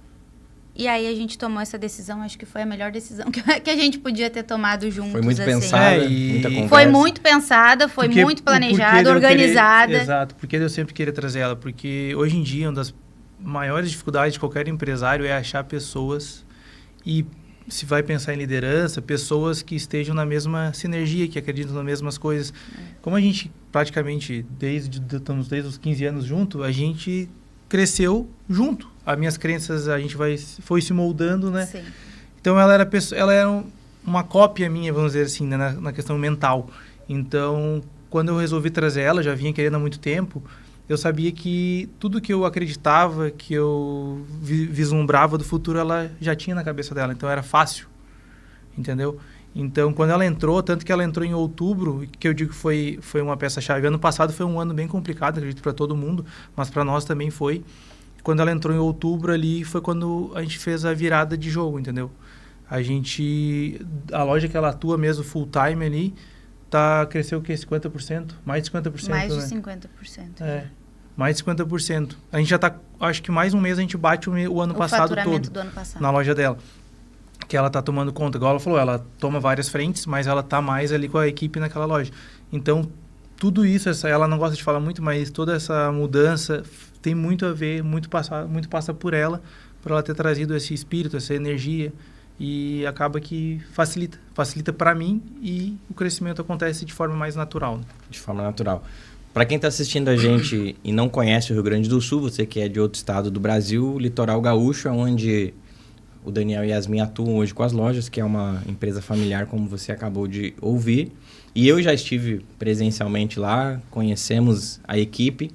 E aí a gente tomou essa decisão, acho que foi a melhor decisão que a gente podia ter tomado juntos. Foi muito assim. pensada, muita conversa. Foi muito pensada, foi muito planejada, organizada. Exato, porque eu sempre queria trazer ela, porque hoje em dia uma das maiores dificuldades de qualquer empresário é achar pessoas e, se vai pensar em liderança, pessoas que estejam na mesma sinergia, que acreditam nas mesmas coisas. Como a gente praticamente, estamos desde os 15 anos junto, a gente cresceu junto. As minhas crenças, a gente foi se moldando, né? Sim. Então, ela era uma cópia minha, vamos dizer assim, né? na questão mental. Então, quando eu resolvi trazer ela, já vinha querendo há muito tempo, eu sabia que tudo que eu acreditava, que eu vislumbrava do futuro, ela já tinha na cabeça dela. Então, era fácil, entendeu? Então, quando ela entrou, tanto que ela entrou em outubro, que eu digo que foi uma peça-chave. Ano passado foi um ano bem complicado, acredito, para todo mundo, mas para nós também foi. Quando ela entrou em outubro ali, foi quando a gente fez a virada de jogo, entendeu? A loja que ela atua mesmo full time ali, cresceu o quê? 50%? Mais de 50%, Mais de né? 50%. É, mais de 50%. A gente já acho que mais um mês a gente bate o ano passado faturamento todo. do ano passado. Na loja dela. Que ela tá tomando conta. Igual ela falou, ela toma várias frentes, mas ela tá mais ali com a equipe naquela loja. Então, tudo isso, ela não gosta de falar muito, mas toda essa mudança tem muito a ver, muito passa por ela ter trazido esse espírito, essa energia, e acaba que facilita para mim, e o crescimento acontece de forma mais natural. Né? De forma natural. Para quem está assistindo a gente e não conhece o Rio Grande do Sul, você que é de outro estado do Brasil, o Litoral Gaúcho é onde o Daniel e a Yasmin atuam hoje com as lojas, que é uma empresa familiar, como você acabou de ouvir. E eu já estive presencialmente lá, conhecemos a equipe,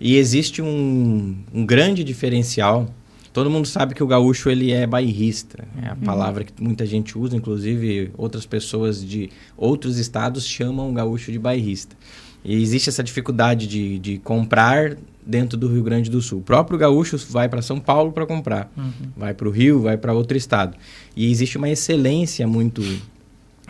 e existe um grande diferencial. Todo mundo sabe que o gaúcho ele é bairrista, é a palavra que muita gente usa, inclusive outras pessoas de outros estados chamam o gaúcho de bairrista. E existe essa dificuldade de comprar dentro do Rio Grande do Sul. O próprio gaúcho vai para São Paulo para comprar, vai para o Rio, vai para outro estado. E existe uma excelência muito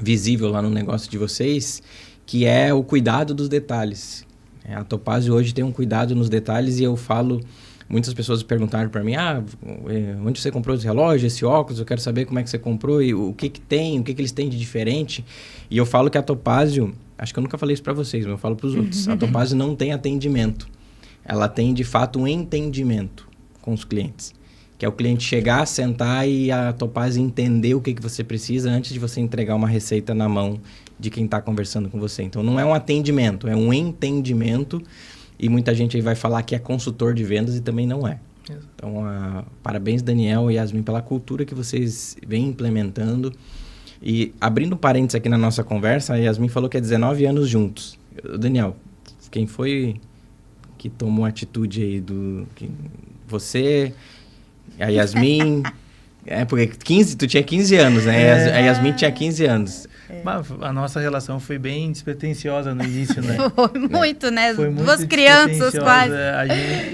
visível lá no negócio de vocês, que é o cuidado dos detalhes. A Topázio hoje tem um cuidado nos detalhes, e eu falo... Muitas pessoas perguntaram para mim, onde você comprou esse relógio, esse óculos, eu quero saber como é que você comprou e o que tem, o que eles têm de diferente. E eu falo que a Topázio, acho que eu nunca falei isso para vocês, mas eu falo para os outros, a Topázio não tem atendimento. Ela tem, de fato, um entendimento com os clientes. Que é o cliente chegar, sentar e a Topázio entender o que você precisa antes de você entregar uma receita na mão de quem está conversando com você. Então, não é um atendimento, é um entendimento. E muita gente aí vai falar que é consultor de vendas e também não é. Exato. Então, parabéns, Daniel e Yasmin, pela cultura que vocês vêm implementando. E abrindo parênteses aqui na nossa conversa, a Yasmin falou que é 19 anos juntos. Daniel, quem foi que tomou a atitude aí você, a Yasmin... porque tu tinha 15 anos, né? A Yasmin tinha 15 anos. A nossa relação foi bem despretensiosa no início, né? Foi muito, né? Foi muito Duas crianças quase.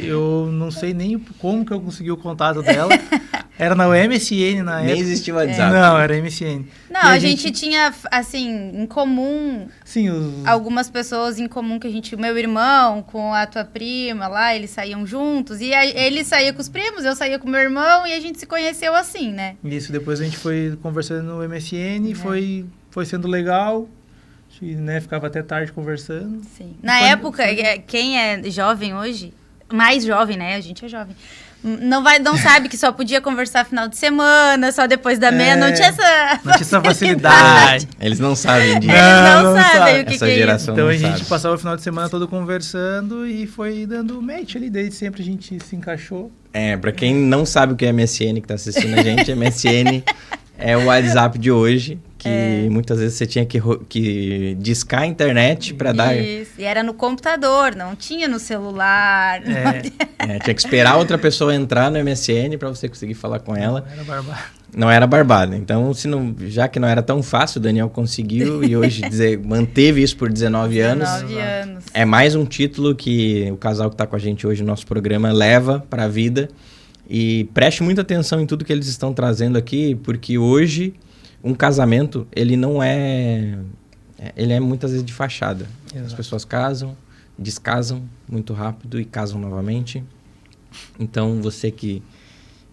Eu não sei nem como que eu consegui o contato dela. Era na MSN na época. Nem existia o WhatsApp. Não, era MSN. Não, a gente tinha, assim, em comum... Sim, algumas pessoas em comum que a gente... Meu irmão com a tua prima lá, eles saíam juntos. E ele saía com os primos, eu saía com meu irmão, e a gente se conheceu assim, né? Isso, depois a gente foi conversando no MSN, foi sendo legal, né? Ficava até tarde conversando. Sim. Na época, quem é jovem hoje, mais jovem, né? A gente é jovem. Não sabe que só podia conversar final de semana, só depois da meia. Não tinha essa facilidade. Eles não sabem disso. Eles não sabem o que essa é geração isso. Então não a gente sabe. passava o final de semana todo conversando e foi dando match ali. Desde sempre a gente se encaixou. Pra quem não sabe o que é MSN, que tá assistindo a gente, MSN é o WhatsApp de hoje. Que muitas vezes você tinha que discar a internet para dar... Isso, e era no computador, não tinha no celular. Tinha que esperar outra pessoa entrar no MSN para você conseguir falar com ela. Não era barbada. Não era barbada. Então, já que não era tão fácil, o Daniel conseguiu e hoje manteve isso por 19 anos. 19 anos. É mais um título que o casal que está com a gente hoje no nosso programa leva para a vida. E preste muita atenção em tudo que eles estão trazendo aqui, porque hoje um casamento, ele não é... Ele é muitas vezes de fachada. Exato. As pessoas casam, descasam muito rápido e casam novamente. Então, você que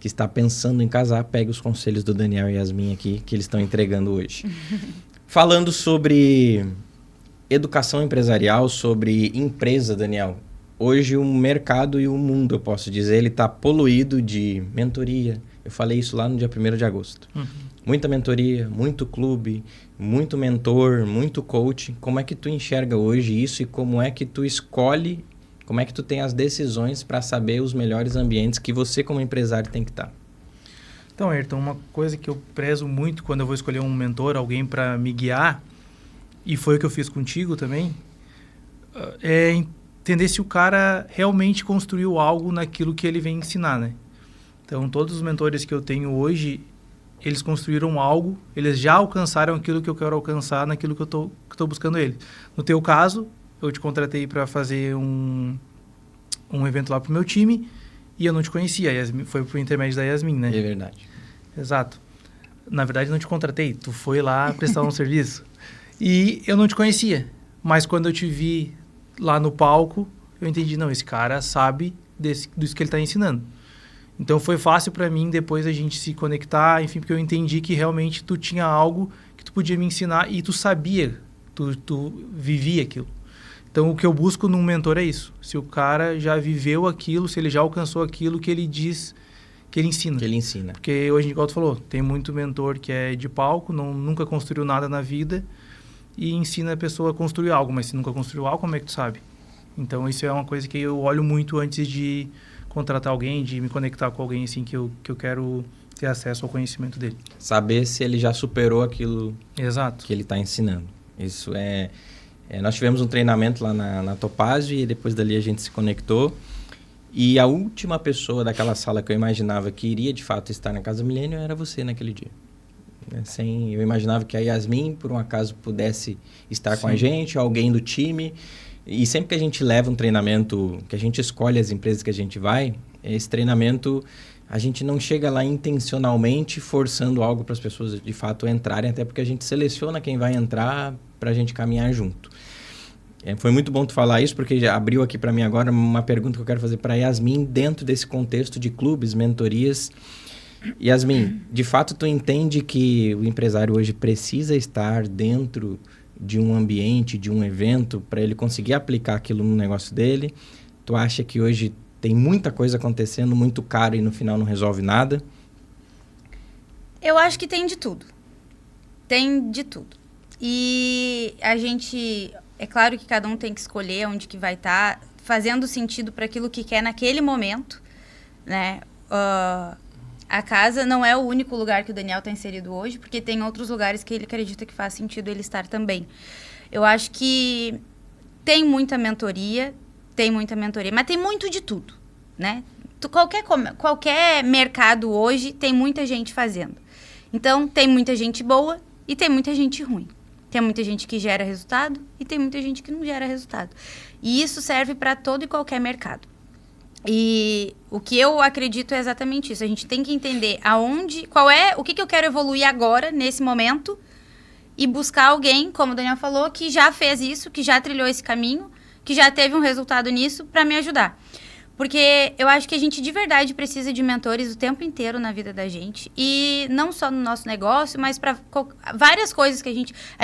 está pensando em casar, pegue os conselhos do Daniel e Yasmin aqui, que eles estão entregando hoje. Falando sobre educação empresarial, sobre empresa, Daniel. Hoje o mercado e o mundo, eu posso dizer, ele está poluído de mentoria. Eu falei isso lá no dia 1º de agosto. Muita mentoria, muito clube, muito mentor, muito coach. Como é que tu enxerga hoje isso e como é que tu escolhe, como é que tu tem as decisões para saber os melhores ambientes que você como empresário tem que estar? Então, Ayrton, uma coisa que eu prezo muito quando eu vou escolher um mentor, alguém para me guiar, e foi o que eu fiz contigo também, é entender se o cara realmente construiu algo naquilo que ele vem ensinar, né? Então, todos os mentores que eu tenho hoje, eles construíram algo, eles já alcançaram aquilo que eu quero alcançar naquilo que eu tô buscando eles. No teu caso, eu te contratei para fazer um evento lá pro meu time e eu não te conhecia. Yasmin, foi por intermédio da Yasmin, né? É verdade. Exato. Na verdade, não te contratei. Tu foi lá prestar um serviço. E eu não te conhecia. Mas quando eu te vi lá no palco, eu entendi, não, esse cara sabe disso que ele está ensinando. Então, foi fácil para mim depois a gente se conectar, enfim, porque eu entendi que realmente tu tinha algo que tu podia me ensinar e tu sabia, tu vivia aquilo. Então, o que eu busco num mentor é isso. Se o cara já viveu aquilo, se ele já alcançou aquilo que ele diz, que ele ensina. Que ele ensina. Porque hoje, igual tu falou, tem muito mentor que é de palco, nunca construiu nada na vida e ensina a pessoa a construir algo. Mas se nunca construiu algo, como é que tu sabe? Então, isso é uma coisa que eu olho muito antes de contratar alguém, de me conectar com alguém assim que eu quero ter acesso ao conhecimento dele. Saber se ele já superou aquilo Exato. que ele está ensinando. Isso nós tivemos um treinamento lá na Topázio e depois dali a gente se conectou. E a última pessoa daquela sala que eu imaginava que iria de fato estar na Casa Milênio era você naquele dia. Eu imaginava que a Yasmin, por um acaso, pudesse estar com a gente, alguém do time. E sempre que a gente leva um treinamento, que a gente escolhe as empresas que a gente vai, esse treinamento, a gente não chega lá intencionalmente forçando algo para as pessoas de fato entrarem, até porque a gente seleciona quem vai entrar para a gente caminhar junto. Foi muito bom tu falar isso, porque já abriu aqui para mim agora uma pergunta que eu quero fazer para a Yasmin dentro desse contexto de clubes, mentorias. Yasmin, de fato tu entende que o empresário hoje precisa estar dentro de um ambiente, de um evento, para ele conseguir aplicar aquilo no negócio dele? Tu acha que hoje tem muita coisa acontecendo, muito caro e no final não resolve nada? Eu acho que tem de tudo. Tem de tudo. E a gente... É claro que cada um tem que escolher onde que vai estar fazendo sentido para aquilo que quer naquele momento, né? A casa não é o único lugar que o Daniel está inserido hoje, porque tem outros lugares que ele acredita que faz sentido ele estar também. Eu acho que tem muita mentoria, mas tem muito de tudo, né? Qualquer mercado hoje tem muita gente fazendo. Então, tem muita gente boa e tem muita gente ruim. Tem muita gente que gera resultado e tem muita gente que não gera resultado. E isso serve para todo e qualquer mercado. E o que eu acredito é exatamente isso. A gente tem que entender o que eu quero evoluir agora, nesse momento, e buscar alguém, como o Daniel falou, que já fez isso, que já trilhou esse caminho, que já teve um resultado nisso, para me ajudar. Porque eu acho que a gente de verdade precisa de mentores o tempo inteiro na vida da gente. E não só no nosso negócio, mas para várias coisas que a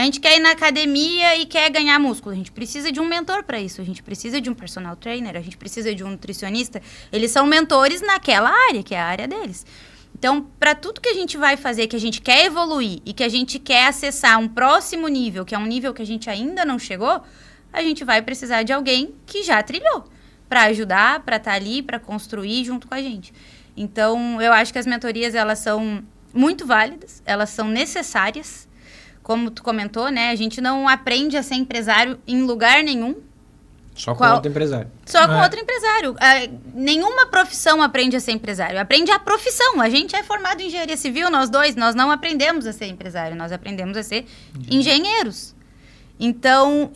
gente quer ir na academia e quer ganhar músculo. A gente precisa de um mentor para isso. A gente precisa de um personal trainer, a gente precisa de um nutricionista. Eles são mentores naquela área, que é a área deles. Então, para tudo que a gente vai fazer, que a gente quer evoluir e que a gente quer acessar um próximo nível, que é um nível que a gente ainda não chegou, a gente vai precisar de alguém que já trilhou, para ajudar, para estar ali, para construir junto com a gente. Então, eu acho que as mentorias, elas são muito válidas, elas são necessárias. Como tu comentou, né? A gente não aprende a ser empresário em lugar nenhum. Só com outro empresário. Só com outro empresário. Nenhuma profissão aprende a ser empresário. Aprende a profissão. A gente é formado em engenharia civil, nós não aprendemos a ser empresário. Nós aprendemos a ser engenheiros. Então,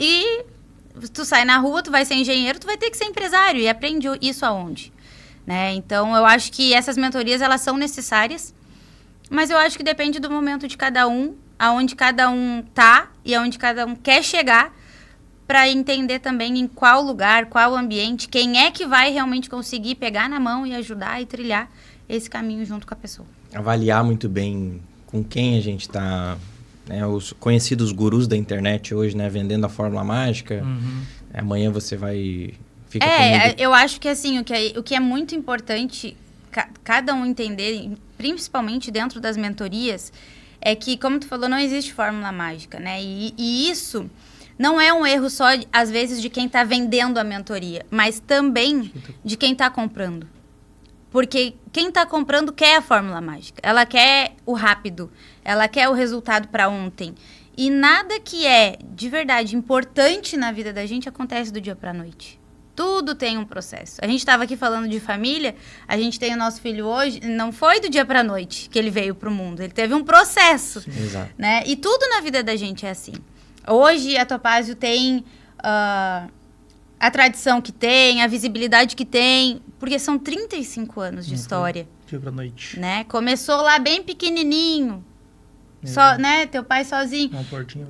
tu sai na rua, tu vai ser engenheiro, tu vai ter que ser empresário. E aprende isso aonde? né? Então, eu acho que essas mentorias, elas são necessárias, mas eu acho que depende do momento de cada um, aonde cada um tá e aonde cada um quer chegar, para entender também em qual lugar, qual ambiente, quem é que vai realmente conseguir pegar na mão e ajudar e trilhar esse caminho junto com a pessoa. Avaliar muito bem com quem a gente está, né? Os conhecidos gurus da internet hoje, né? Vendendo a fórmula mágica. Amanhã você vai... Fica comigo. Eu acho que assim, o que é muito importante cada um entender, principalmente dentro das mentorias, é que, como tu falou, não existe fórmula mágica, né? E isso não é um erro só, às vezes, de quem está vendendo a mentoria, mas também de quem está comprando. Porque quem está comprando quer a fórmula mágica. Ela quer o rápido. Ela quer o resultado para ontem. E nada que é, de verdade, importante na vida da gente acontece do dia para a noite. Tudo tem um processo. A gente estava aqui falando de família. A gente tem o nosso filho hoje. Não foi do dia para a noite que ele veio para o mundo. Ele teve um processo. Sim, exato. Né? E tudo na vida da gente é assim. Hoje, a Topázio tem a tradição que tem, a visibilidade que tem, porque são 35 anos de história. Dia pra noite. Né? Começou lá bem pequenininho, só, né? Teu pai sozinho.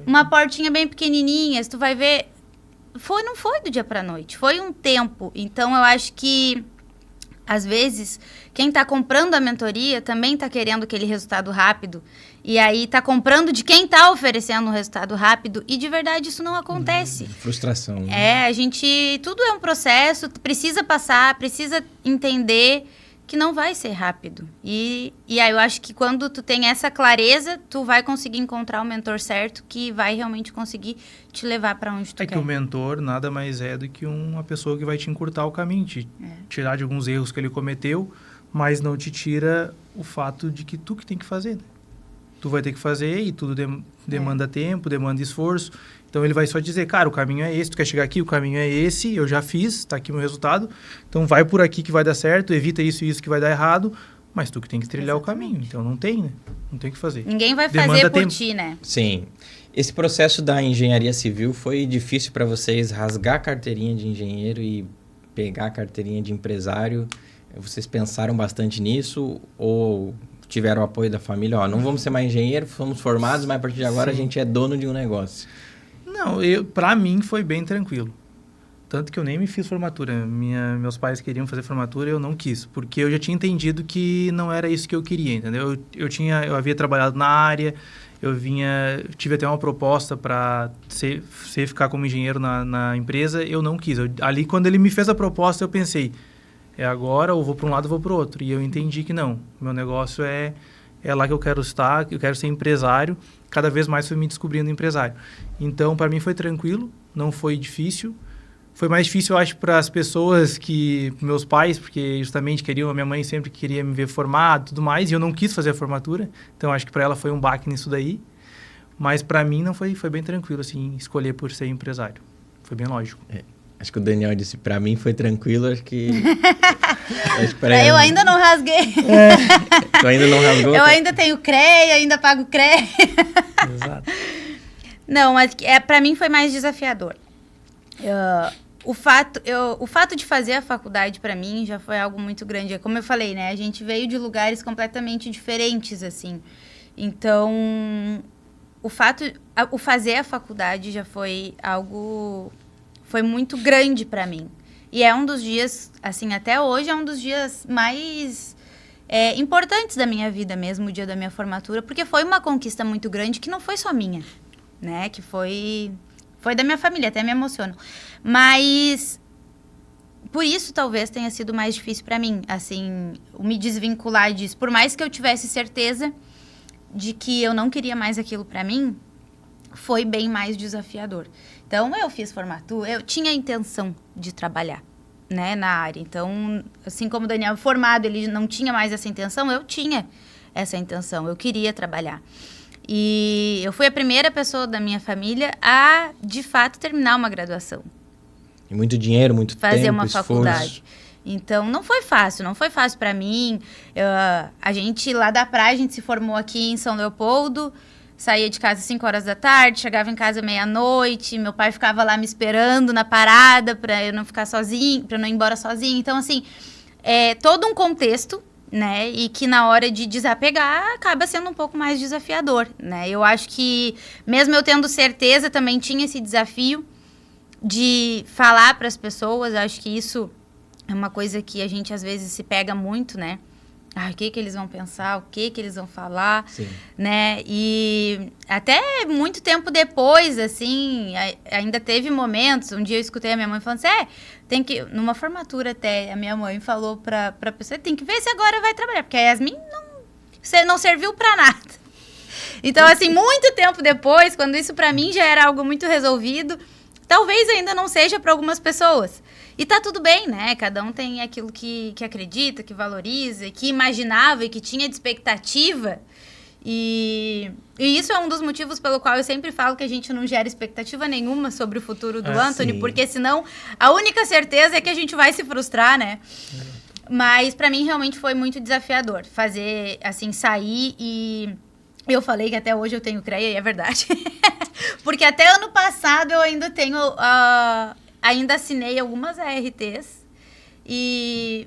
Uma portinha bem pequenininha, se tu vai ver, não foi do dia pra noite, foi um tempo. Então, eu acho que, às vezes, quem está comprando a mentoria também está querendo aquele resultado rápido. E aí está comprando de quem está oferecendo um resultado rápido. E, de verdade, isso não acontece. Frustração. Né? Tudo é um processo, precisa passar, precisa entender que não vai ser rápido. E aí eu acho que quando tu tem essa clareza, tu vai conseguir encontrar o mentor certo que vai realmente conseguir te levar para onde tu quer. É que o mentor nada mais é do que uma pessoa que vai te encurtar o caminho, tirar de alguns erros que ele cometeu, mas não te tira o fato de que tu que tem que fazer, né? Tu vai ter que fazer e tudo demanda tempo, demanda esforço. Então, ele vai só dizer, cara, o caminho é esse, tu quer chegar aqui, o caminho é esse, eu já fiz, tá aqui o meu resultado. Então, vai por aqui que vai dar certo, evita isso e isso que vai dar errado, mas tu que tem que trilhar o caminho. Então, não tem, né? Não tem o que fazer. Ninguém vai fazer por ti, né? Sim. Esse processo da engenharia civil foi difícil para vocês rasgar a carteirinha de engenheiro e pegar a carteirinha de empresário? Vocês pensaram bastante nisso ou tiveram o apoio da família? Ó, não vamos ser mais engenheiros, fomos formados, mas a partir de agora a gente é dono de um negócio. Não, para mim foi bem tranquilo. Tanto que eu nem me fiz formatura. Meus pais queriam fazer formatura e eu não quis. Porque eu já tinha entendido que não era isso que eu queria, entendeu? Eu havia trabalhado na área, tive até uma proposta para ficar como engenheiro na empresa, eu não quis. Ali, quando ele me fez a proposta, eu pensei, agora, ou vou para um lado ou vou para o outro. E eu entendi que não. Meu negócio é lá que eu quero estar, eu quero ser empresário. Cada vez mais fui me descobrindo empresário. Então, para mim foi tranquilo, não foi difícil. Foi mais difícil, eu acho, para as pessoas meus pais, porque justamente a minha mãe sempre queria me ver formado e tudo mais, e eu não quis fazer a formatura. Então, acho que para ela foi um baque nisso daí. Mas para mim não foi bem tranquilo, assim, escolher por ser empresário. Foi bem lógico. Acho que o Daniel disse, para mim foi tranquilo, acho que... Eu ainda não rasguei. Tu ainda não rasgou? Eu ainda tenho CREA, ainda pago CREA. Exato. Não, mas para mim foi mais desafiador. O fato de fazer a faculdade, para mim, já foi algo muito grande. Como eu falei, né? A gente veio de lugares completamente diferentes, assim. Então, o fazer a faculdade já foi algo... Foi muito grande para mim. E é um dos dias, assim, até hoje, é um dos dias mais importantes da minha vida mesmo, o dia da minha formatura, porque foi uma conquista muito grande que não foi só minha, né? Que foi da minha família, até me emociono. Mas, por isso, talvez tenha sido mais difícil para mim, assim, me desvincular disso. Por mais que eu tivesse certeza de que eu não queria mais aquilo para mim, foi bem mais desafiador. Então, eu fiz formatura, eu tinha a intenção de trabalhar, né, na área. Então, assim como o Daniel formado, ele não tinha mais essa intenção, eu tinha essa intenção, eu queria trabalhar. E eu fui a primeira pessoa da minha família a, de fato, terminar uma graduação. E muito dinheiro, muito tempo, fazer uma esforço. Faculdade. Então, não foi fácil para mim. A gente, lá da praia, a gente se formou aqui em São Leopoldo, saía de casa às 5 horas da tarde, chegava em casa meia-noite, meu pai ficava lá me esperando na parada para eu não ficar sozinho, para não ir embora sozinho. Então, assim, é todo um contexto, né? E que na hora de desapegar acaba sendo um pouco mais desafiador, né? Eu acho que, mesmo eu tendo certeza, também tinha esse desafio de falar para as pessoas. Acho que isso é uma coisa que a gente às vezes se pega muito, né? O que eles vão pensar, o que eles vão falar, Sim. né? E até muito tempo depois, assim, ainda teve momentos, um dia eu escutei a minha mãe falando assim, tem que, numa formatura até, a minha mãe falou pra pessoa, tem que ver se agora vai trabalhar, porque a Yasmin não serviu pra nada. Então, assim, muito tempo depois, quando isso pra mim já era algo muito resolvido, talvez ainda não seja pra algumas pessoas. E tá tudo bem, né? Cada um tem aquilo que acredita, que valoriza, que imaginava e que tinha de expectativa. E isso é um dos motivos pelo qual eu sempre falo que a gente não gera expectativa nenhuma sobre o futuro do Anthony, sim. porque senão a única certeza é que a gente vai se frustrar, né? Mas pra mim realmente foi muito desafiador fazer, assim, sair e... Eu falei que até hoje eu tenho CREA e é verdade. Porque até ano passado eu ainda tenho... ainda assinei algumas ARTs,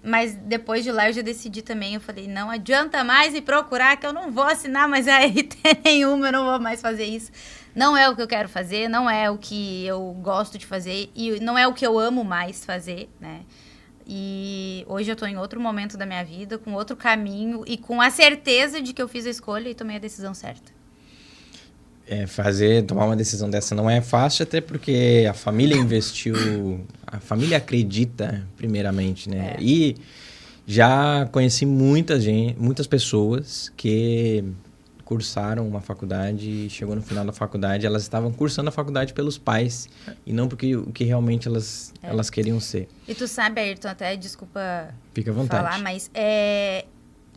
mas depois de lá eu já decidi também, eu falei, não adianta mais me procurar, que eu não vou assinar mais ART nenhuma, eu não vou mais fazer isso. Não é o que eu quero fazer, não é o que eu gosto de fazer, e não é o que eu amo mais fazer, né? E hoje eu tô em outro momento da minha vida, com outro caminho, e com a certeza de que eu fiz a escolha e tomei a decisão certa. Tomar uma decisão dessa não é fácil, até porque a família investiu, a família acredita, primeiramente, né? E já conheci muitas pessoas que cursaram uma faculdade e chegou no final da faculdade, elas estavam cursando a faculdade pelos pais e não porque o que realmente elas queriam ser. E tu sabe, Ayrton, até, desculpa Fica à vontade. falar, mas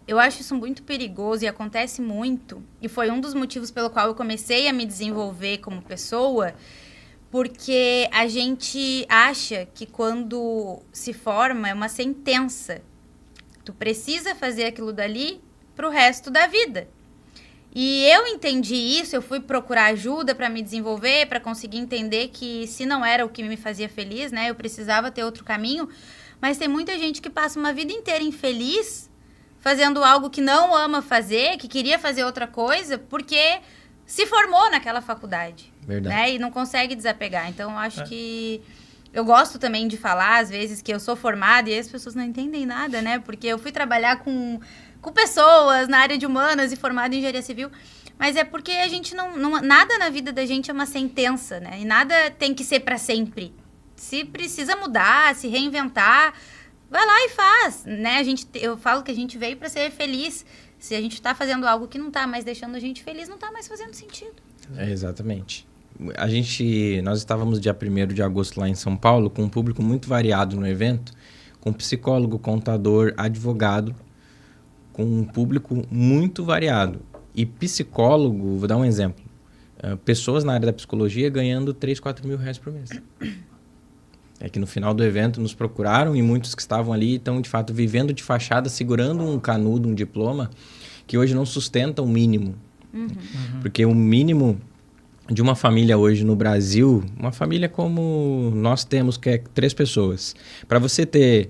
eu acho isso muito perigoso e acontece muito. E foi um dos motivos pelo qual eu comecei a me desenvolver como pessoa, porque a gente acha que quando se forma é uma sentença. Tu precisa fazer aquilo dali pro resto da vida. E eu entendi isso, eu fui procurar ajuda para me desenvolver, para conseguir entender que se não era o que me fazia feliz, né, eu precisava ter outro caminho. Mas tem muita gente que passa uma vida inteira infeliz fazendo algo que não ama fazer, que queria fazer outra coisa, porque se formou naquela faculdade. Verdade. Né? E não consegue desapegar. Então, eu acho que... Eu gosto também de falar, às vezes, que eu sou formada e as pessoas não entendem nada, né? Porque eu fui trabalhar com pessoas na área de humanas e formada em engenharia civil. Mas é porque a gente nada na vida da gente é uma sentença, né? E nada tem que ser para sempre. Se precisa mudar, se reinventar... Vai lá e faz, né? Eu falo que a gente veio para ser feliz. Se a gente está fazendo algo que não está mais deixando a gente feliz, não está mais fazendo sentido. Exatamente. Nós estávamos dia 1º de agosto lá em São Paulo, com um público muito variado no evento, com psicólogo, contador, advogado, com um público muito variado. E psicólogo, vou dar um exemplo, pessoas na área da psicologia ganhando 3, 4 mil reais por mês. É que no final do evento nos procuraram e muitos que estavam ali estão, de fato, vivendo de fachada, segurando um canudo, um diploma, que hoje não sustenta o mínimo. Porque o mínimo de uma família hoje no Brasil, uma família como nós temos, que é 3 pessoas, para você ter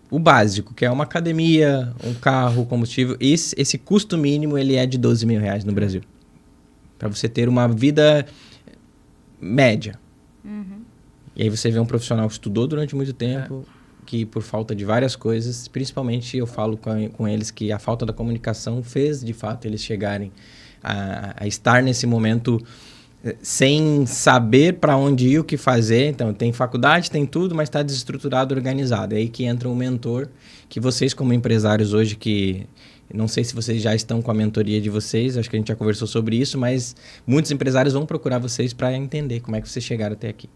o básico, que é uma academia, um carro, combustível, esse custo mínimo ele é de 12 mil reais no Brasil. Para você ter uma vida média. E aí você vê um profissional que estudou durante muito tempo, que por falta de várias coisas, principalmente eu falo com eles que a falta da comunicação fez, de fato, eles chegarem a estar nesse momento sem saber para onde ir, o que fazer. Então, tem faculdade, tem tudo, mas está desestruturado, organizado. É aí que entra um mentor, que vocês como empresários hoje, que não sei se vocês já estão com a mentoria de vocês, acho que a gente já conversou sobre isso, mas muitos empresários vão procurar vocês para entender como é que vocês chegaram até aqui.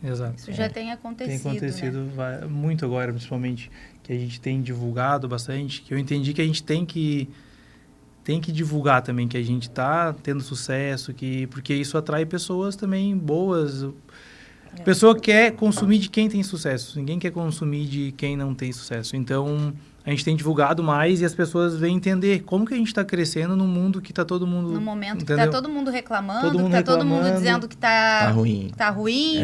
Exato. Isso já tem acontecido. Tem acontecido, né? Muito agora, principalmente, que a gente tem divulgado bastante, que eu entendi que a gente tem que divulgar também, que a gente está tendo sucesso, porque isso atrai pessoas também boas. A pessoa quer consumir de quem tem sucesso, ninguém quer consumir de quem não tem sucesso. Então, a gente tem divulgado mais e as pessoas vêm entender como que a gente está crescendo num mundo que está todo mundo... No momento entendeu? que está todo mundo reclamando, todo mundo dizendo que está ruim. Tá ruim,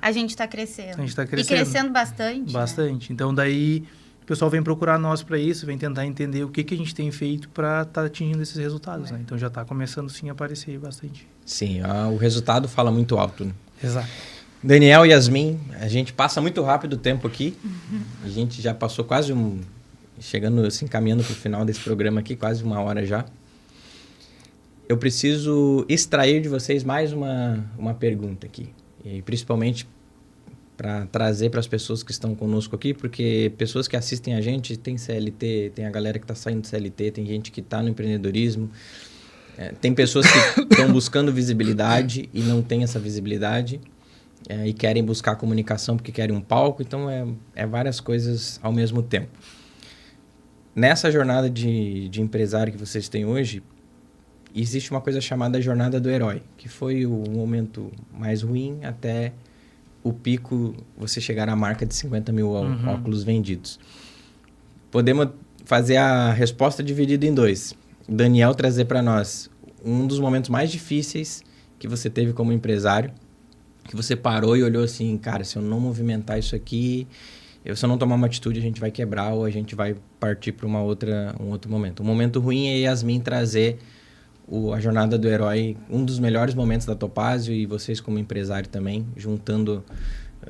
a gente está crescendo. A gente está crescendo. E crescendo bastante. Bastante. Né? Então, daí, o pessoal vem procurar nós para isso, vem tentar entender o que a gente tem feito para estar atingindo esses resultados, né? Então já está começando sim a aparecer bastante. Sim, o resultado fala muito alto, né? Exato. Daniel e Yasmin, a gente passa muito rápido o tempo aqui. A gente já passou quase chegando assim, caminhando para o final desse programa aqui, quase 1 hora já. Eu preciso extrair de vocês mais uma pergunta aqui, e principalmente para trazer para as pessoas que estão conosco aqui, porque pessoas que assistem a gente, tem CLT, tem a galera que está saindo do CLT, tem gente que está no empreendedorismo, tem pessoas que estão buscando visibilidade e não tem essa visibilidade, e querem buscar comunicação porque querem um palco, então é várias coisas ao mesmo tempo. Nessa jornada de empresário que vocês têm hoje, existe uma coisa chamada jornada do herói, que foi o momento mais ruim até o pico, você chegar à marca de 50 mil óculos vendidos. Podemos fazer a resposta dividida em 2. Daniel trazer para nós um dos momentos mais difíceis que você teve como empresário, que você parou e olhou assim, cara, se eu não movimentar isso aqui, se eu não tomar uma atitude, a gente vai quebrar ou a gente vai partir para um outro momento. O momento ruim é Yasmin trazer a jornada do herói, um dos melhores momentos da Topázio, e vocês como empresário também, juntando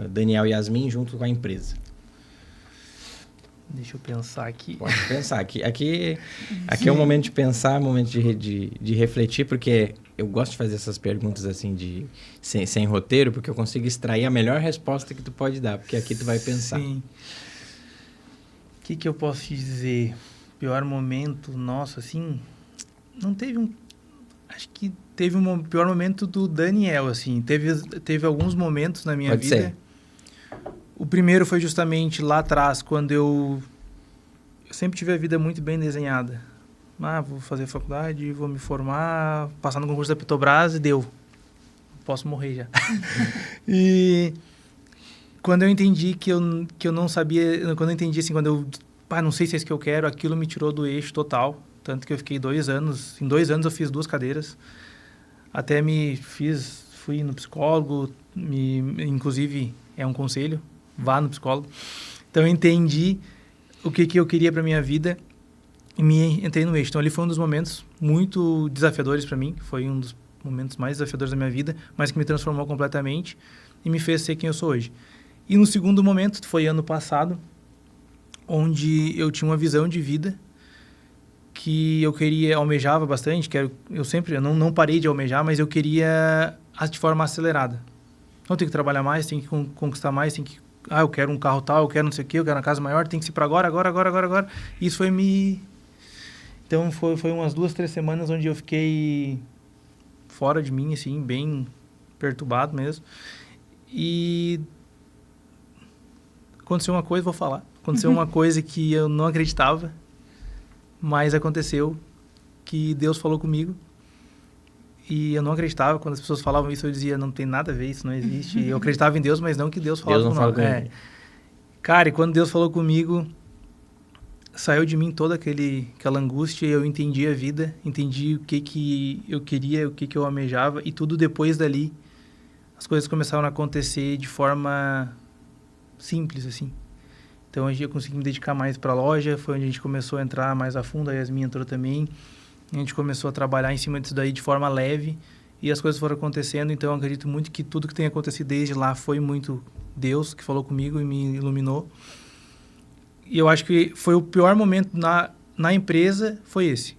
Daniel e Yasmin junto com a empresa. Deixa eu pensar aqui. Pode pensar. Aqui é um momento de pensar, um momento de refletir, porque eu gosto de fazer essas perguntas assim, sem roteiro, porque eu consigo extrair a melhor resposta que tu pode dar, porque aqui tu vai pensar. Sim. O que eu posso te dizer? Pior momento nosso, assim, não teve acho que teve um pior momento do Daniel, assim. Teve alguns momentos na minha Pode vida. ser. O primeiro foi justamente lá atrás, quando eu sempre tive a vida muito bem desenhada. Vou fazer faculdade, vou me formar, passar no concurso da Petrobras e deu. Posso morrer já. E quando eu entendi que eu não sabia... Quando eu entendi, assim, quando eu... não sei se é isso que eu quero, aquilo me tirou do eixo total. Tanto que eu fiquei 2 anos... Em 2 anos eu fiz 2 cadeiras. Até fui no psicólogo, inclusive é um conselho, vá no psicólogo. Então eu entendi o que eu queria para minha vida e entrei no eixo. Então ali foi um dos momentos muito desafiadores para mim, foi um dos momentos mais desafiadores da minha vida, mas que me transformou completamente e me fez ser quem eu sou hoje. E no segundo momento, foi ano passado, onde eu tinha uma visão de vida que eu almejava bastante, eu não parei de almejar, mas eu queria de forma acelerada. Então, tem que trabalhar mais, tem que conquistar mais, tem que... eu quero um carro tal, eu quero não sei o quê, eu quero uma casa maior, tem que ser para agora. Isso foi Então, foi umas 2, 3 semanas onde eu fiquei fora de mim, assim, bem perturbado mesmo. E aconteceu uma coisa, vou falar. Aconteceu uma coisa que eu não acreditava, mas aconteceu, que Deus falou comigo. E eu não acreditava. Quando as pessoas falavam isso, eu dizia, não tem nada a ver, isso não existe. E eu acreditava em Deus, mas não que Deus falava comigo. Cara, e quando Deus falou comigo, saiu de mim toda aquela angústia, e eu entendi a vida, entendi o que eu queria, o que eu almejava, e tudo depois dali, as coisas começaram a acontecer de forma simples, assim. Então, eu consegui me dedicar mais para a loja, foi onde a gente começou a entrar mais a fundo, a Yasmin entrou também, a gente começou a trabalhar em cima disso daí de forma leve, e as coisas foram acontecendo. Então, eu acredito muito que tudo que tem acontecido desde lá foi muito Deus que falou comigo e me iluminou. E eu acho que foi o pior momento na empresa, foi esse.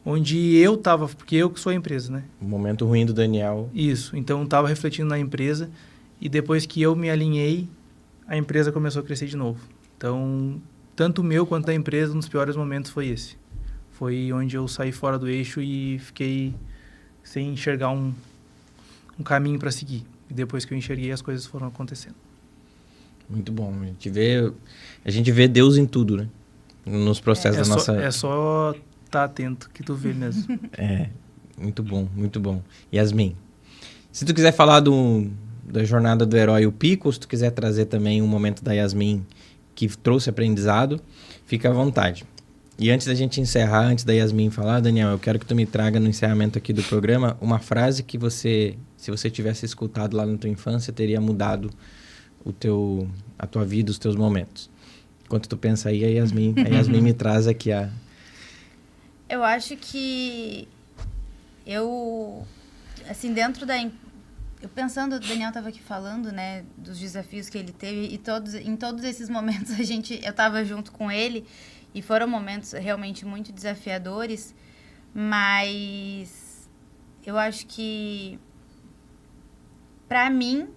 Onde eu estava, porque eu que sou a empresa, né? O momento ruim do Daniel. Isso, então estava refletindo na empresa, e depois que eu me alinhei, a empresa começou a crescer de novo. Então, tanto o meu quanto da empresa, um dos piores momentos foi esse. Foi onde eu saí fora do eixo e fiquei sem enxergar um caminho para seguir. E depois que eu enxerguei, as coisas foram acontecendo. Muito bom. A gente vê Deus em tudo, né? Nos processos da nossa... É só estar atento que tu vê mesmo. Muito bom, muito bom. Yasmin, se tu quiser falar da jornada do herói, o pico, ou se tu quiser trazer também um momento da Yasmin que trouxe aprendizado, fica à vontade. E antes da gente encerrar, antes da Yasmin falar, Daniel, eu quero que tu me traga no encerramento aqui do programa uma frase que você, se você tivesse escutado lá na tua infância, teria mudado a tua vida, os teus momentos. Enquanto tu pensa aí, a Yasmin me traz aqui a... Eu acho que assim, dentro da... Eu pensando, o Daniel estava aqui falando, né, dos desafios que ele teve e em todos esses momentos eu estava junto com ele e foram momentos realmente muito desafiadores, mas eu acho que, para mim,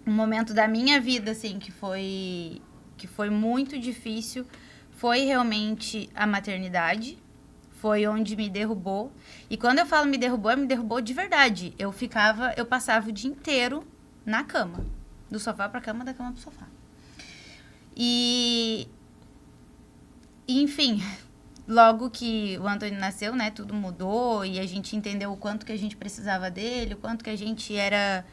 um momento da minha vida, assim, que foi muito difícil, foi realmente a maternidade. Foi onde me derrubou. E quando eu falo me derrubou de verdade. Eu passava o dia inteiro na cama. Do sofá pra cama, da cama pro sofá. E enfim, logo que o Antônio nasceu, né, tudo mudou e a gente entendeu o quanto que a gente precisava dele, o quanto que a gente era...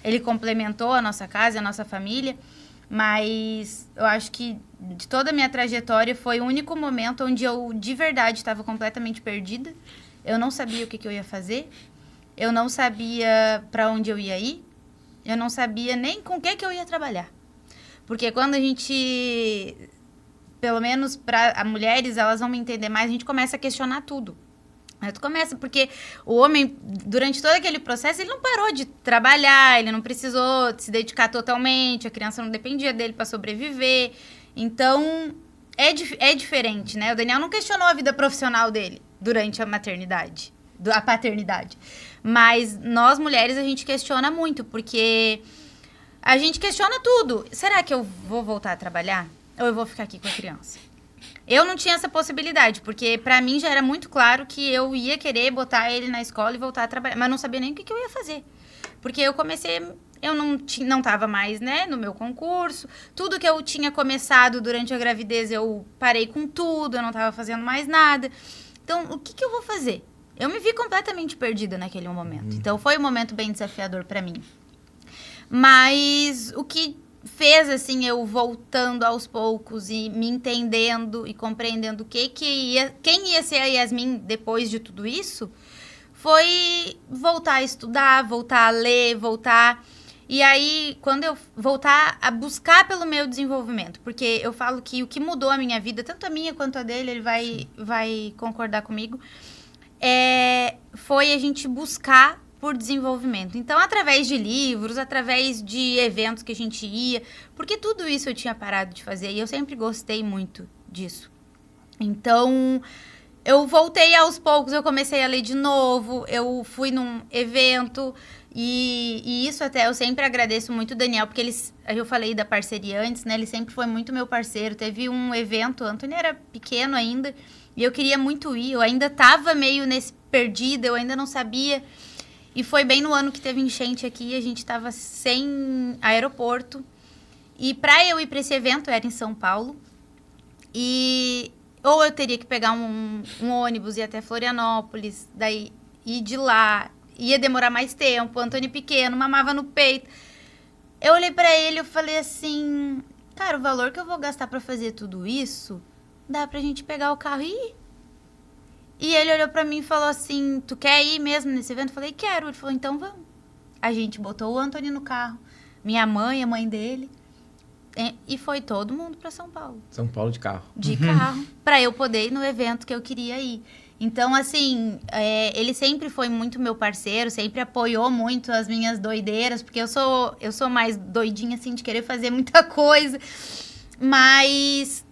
ele complementou a nossa casa, a nossa família. Mas eu acho que de toda a minha trajetória foi o único momento onde eu de verdade estava completamente perdida. Eu não sabia o que eu ia fazer. Eu não sabia para onde eu ia ir. Eu não sabia nem com o que eu ia trabalhar. Porque quando a gente, pelo menos para as mulheres, elas vão me entender mais, a gente começa a questionar tudo. Aí tu começa, porque o homem, durante todo aquele processo, ele não parou de trabalhar, ele não precisou se dedicar totalmente, a criança não dependia dele para sobreviver. Então, é diferente, né? O Daniel não questionou a vida profissional dele durante a maternidade, a paternidade. Mas nós, mulheres, a gente questiona muito, porque a gente questiona tudo. Será que eu vou voltar a trabalhar? Ou eu vou ficar aqui com a criança? Eu não tinha essa possibilidade, porque pra mim já era muito claro que eu ia querer botar ele na escola e voltar a trabalhar, mas não sabia nem o que eu ia fazer. Porque eu não tava mais, né, no meu concurso, tudo que eu tinha começado durante a gravidez eu parei com tudo, eu não tava fazendo mais nada. Então, o que eu vou fazer? Eu me vi completamente perdida naquele momento. Então, foi um momento bem desafiador pra mim. Mas o que fez, assim, eu voltando aos poucos e me entendendo e compreendendo quem ia ser a Yasmin depois de tudo isso, foi voltar a estudar, voltar a ler, E aí, quando eu voltar a buscar pelo meu desenvolvimento, porque eu falo que o que mudou a minha vida, tanto a minha quanto a dele, ele vai concordar comigo, foi a gente buscar por desenvolvimento. Então, através de livros, através de eventos que a gente ia, porque tudo isso eu tinha parado de fazer e eu sempre gostei muito disso. Então, eu voltei aos poucos, eu comecei a ler de novo, eu fui num evento e isso até eu sempre agradeço muito o Daniel, porque eu falei da parceria antes, né? Ele sempre foi muito meu parceiro. Teve um evento, o Antônio era pequeno ainda e eu queria muito ir, eu ainda estava meio perdida, eu ainda não sabia. E foi bem no ano que teve enchente aqui, a gente estava sem aeroporto. E para eu ir para esse evento, era em São Paulo. Ou eu teria que pegar um ônibus e ir até Florianópolis, daí ir de lá, ia demorar mais tempo, o Antônio pequeno, mamava no peito. Eu olhei para ele e falei assim, cara, o valor que eu vou gastar para fazer tudo isso, dá pra gente pegar o carro e ir. E ele olhou pra mim e falou assim, tu quer ir mesmo nesse evento? Eu falei, quero. Ele falou, então vamos. A gente botou o Antônio no carro, minha mãe, a mãe dele, e foi todo mundo pra São Paulo. São Paulo de carro. De carro, pra eu poder ir no evento que eu queria ir. Então, assim, ele sempre foi muito meu parceiro, sempre apoiou muito as minhas doideiras, porque eu sou mais doidinha, assim, de querer fazer muita coisa. Mas...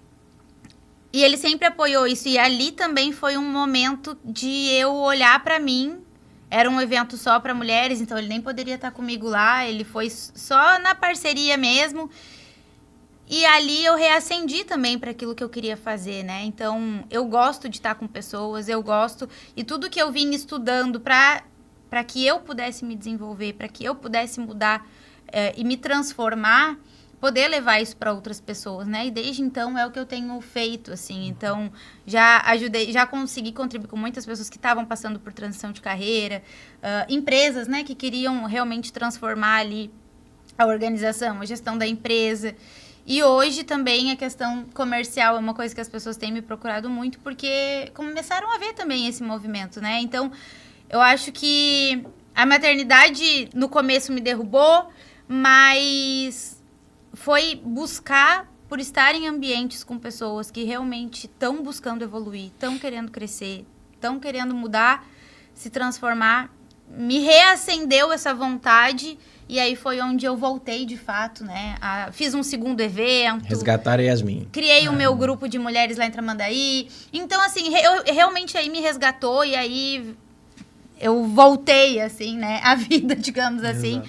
E ele sempre apoiou isso. E ali também foi um momento de eu olhar pra mim. Era um evento só pra mulheres, então ele nem poderia estar comigo lá. Ele foi só na parceria mesmo. E ali eu reacendi também para aquilo que eu queria fazer, né? Então, eu gosto de estar com pessoas, eu gosto. E tudo que eu vim estudando para que eu pudesse me desenvolver, para que eu pudesse mudar e me transformar, poder levar isso para outras pessoas, né? E desde então é o que eu tenho feito, assim. Então, já consegui contribuir com muitas pessoas que estavam passando por transição de carreira, empresas, né, que queriam realmente transformar ali a organização, a gestão da empresa. E hoje também a questão comercial é uma coisa que as pessoas têm me procurado muito, porque começaram a ver também esse movimento, né? Então, eu acho que a maternidade no começo me derrubou, mas foi buscar por estar em ambientes com pessoas que realmente estão buscando evoluir, estão querendo crescer, estão querendo mudar, se transformar. Me reacendeu essa vontade e aí foi onde eu voltei de fato, né? Fiz um segundo evento. Resgatar a Yasmin. Criei o meu grupo de mulheres lá em Tramandaí. Então, assim, realmente aí me resgatou e aí eu voltei, assim, né? A vida, digamos assim.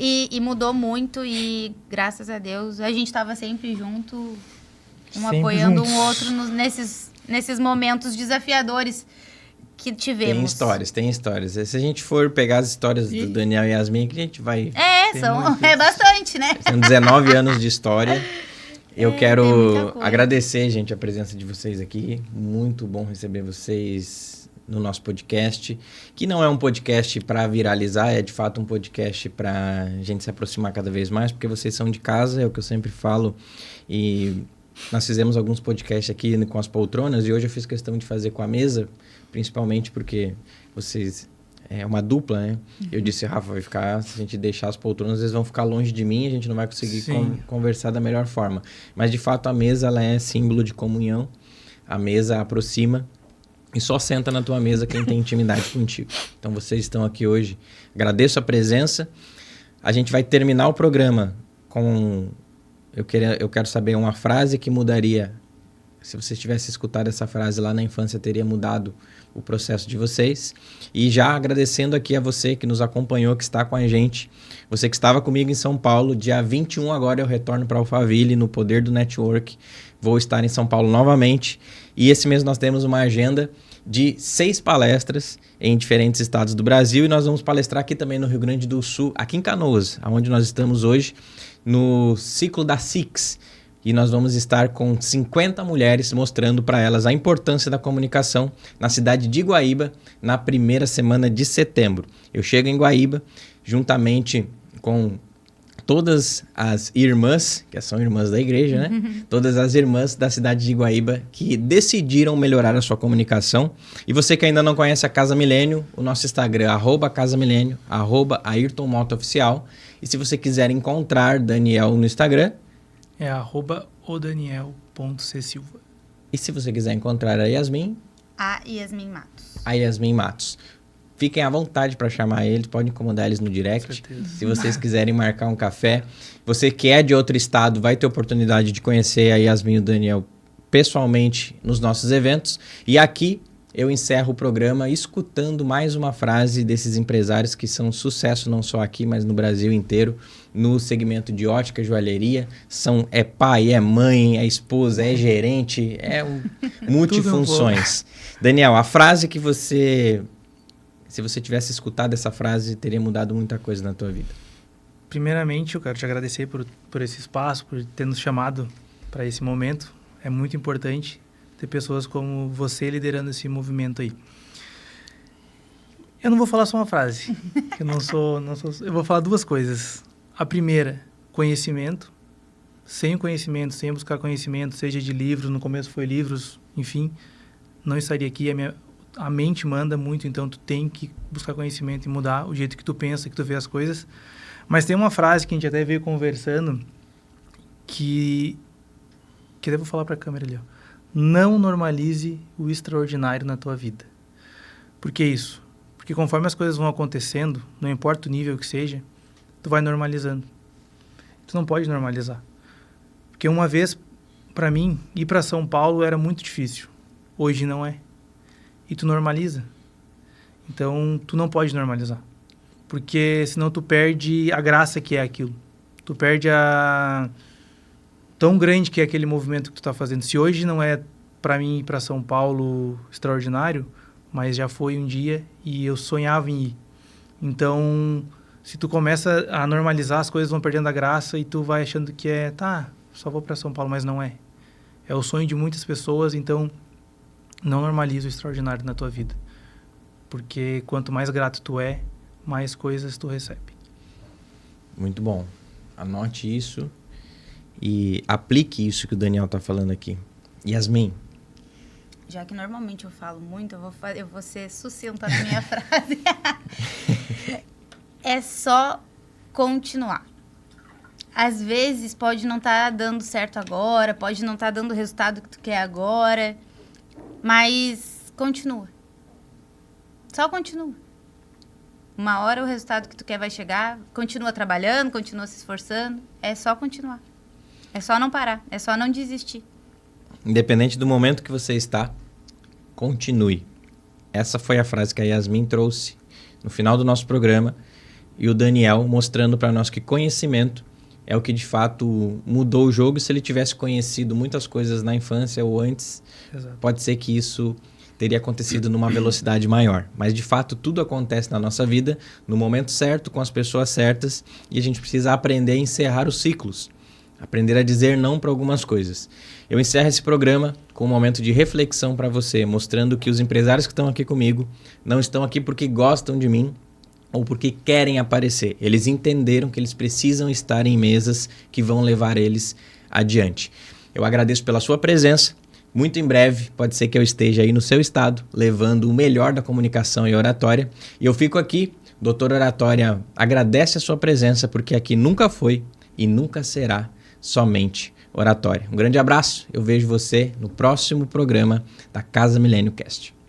E mudou muito e, graças a Deus, a gente estava sempre junto, Sempre apoiando juntos. um outro nesses momentos desafiadores que tivemos. Tem histórias. Se a gente for pegar as histórias do Daniel e Yasmin, que a gente vai... É bastante, né? São 19 anos de história. Eu tem quero muita coisa. agradecer, gente, a presença de vocês aqui. Muito bom receber vocês no nosso podcast, que não é um podcast para viralizar, é de fato um podcast para a gente se aproximar cada vez mais, porque vocês são de casa, é o que eu sempre falo. E nós fizemos alguns podcasts aqui com as poltronas e hoje eu fiz questão de fazer com a mesa, principalmente porque vocês... É uma dupla, né? Eu disse, Rafa, vai ficar... Se a gente deixar as poltronas, eles vão ficar longe de mim e a gente não vai conseguir conversar da melhor forma. Mas, de fato, a mesa, ela é símbolo de comunhão. A mesa aproxima e só senta na tua mesa quem tem intimidade contigo. Então, vocês estão aqui hoje. Agradeço a presença. A gente vai terminar o programa com... Eu quero saber uma frase que mudaria... Se vocês tivessem escutado essa frase lá na infância, teria mudado o processo de vocês. E já agradecendo aqui a você que nos acompanhou, que está com a gente. Você que estava comigo em São Paulo, dia 21 agora eu retorno para Alphaville, no Poder do Network. Vou estar em São Paulo novamente. E esse mês nós temos uma agenda de 6 palestras em diferentes estados do Brasil. E nós vamos palestrar aqui também no Rio Grande do Sul, aqui em Canoas, onde nós estamos hoje, no ciclo da SIX. E nós vamos estar com 50 mulheres mostrando para elas a importância da comunicação na cidade de Guaíba, na primeira semana de setembro. Eu chego em Guaíba, juntamente com todas as irmãs, que são irmãs da igreja, né? Todas as irmãs da cidade de Guaíba que decidiram melhorar a sua comunicação. E você que ainda não conhece a Casa Milênio, o nosso Instagram, @CasaMilênio, @AyrtonMotoOficial. E se você quiser encontrar Daniel no Instagram... É @odaniel.csilva. E se você quiser encontrar a Yasmin? A Yasmin Matos. A Yasmin Matos. Fiquem à vontade para chamar eles, pode incomodar eles no direct. Se vocês quiserem marcar um café. Você que é de outro estado, vai ter oportunidade de conhecer a Yasmin e o Daniel pessoalmente nos nossos eventos. E aqui eu encerro o programa escutando mais uma frase desses empresários que são sucesso não só aqui, mas no Brasil inteiro, no segmento de ótica e joalheria. É pai, é mãe, é esposa, é gerente, multifunções. Daniel, a frase que você... Se você tivesse escutado essa frase, teria mudado muita coisa na tua vida. Primeiramente, eu quero te agradecer por esse espaço, por ter nos chamado para esse momento. É muito importante ter pessoas como você liderando esse movimento aí. Eu não vou falar só uma frase. Eu vou falar 2 coisas. A primeira, conhecimento. Sem o conhecimento, sem buscar conhecimento, seja de livros, no começo foi livros, enfim, não estaria aqui. A mente manda muito, então tu tem que buscar conhecimento e mudar o jeito que tu pensa, que tu vê as coisas. Mas tem uma frase que a gente até veio conversando, que eu vou falar para a câmera ali, ó. Não normalize o extraordinário na tua vida. Por que isso? Porque conforme as coisas vão acontecendo, não importa o nível que seja, tu vai normalizando. Tu não pode normalizar. Porque uma vez, para mim, ir para São Paulo era muito difícil. Hoje não é. E tu normaliza. Então, tu não pode normalizar. Porque senão tu perde a graça que é aquilo. Tu perde a... tão grande que é aquele movimento que tu tá fazendo. Se hoje não é, para mim, ir para São Paulo extraordinário, mas já foi um dia e eu sonhava em ir. Então, se tu começa a normalizar, as coisas vão perdendo a graça e tu vai achando que só vou para São Paulo, mas não é. É o sonho de muitas pessoas, então não normaliza o extraordinário na tua vida. Porque quanto mais grato tu é, mais coisas tu recebe. Muito bom. Anote isso e aplique isso que o Daniel está falando aqui. Yasmin. Já que normalmente eu falo muito, eu vou ser sucinta na minha frase. É só continuar. às vezes pode não estar dando certo agora, pode não estar dando o resultado que tu quer agora, mas continua. Só continua. Uma hora o resultado que tu quer vai chegar, continua trabalhando, continua se esforçando, é só continuar. É só não parar, é só não desistir. Independente do momento que você está, continue. Essa foi a frase que a Yasmin trouxe no final do nosso programa e o Daniel mostrando para nós que conhecimento é o que de fato mudou o jogo. Se ele tivesse conhecido muitas coisas na infância ou antes, Exato. pode ser que isso teria acontecido numa velocidade maior. Mas de fato tudo acontece na nossa vida no momento certo, com as pessoas certas, e a gente precisa aprender a encerrar os ciclos. Aprender a dizer não para algumas coisas. Eu encerro esse programa com um momento de reflexão para você, mostrando que os empresários que estão aqui comigo não estão aqui porque gostam de mim ou porque querem aparecer. Eles entenderam que eles precisam estar em mesas que vão levar eles adiante. Eu agradeço pela sua presença. Muito em breve, pode ser que eu esteja aí no seu estado, levando o melhor da comunicação e oratória. E eu fico aqui, Doutor Oratória agradece a sua presença, porque aqui nunca foi e nunca será somente oratória. Um grande abraço, eu vejo você no próximo programa da Casa Milênio Cast.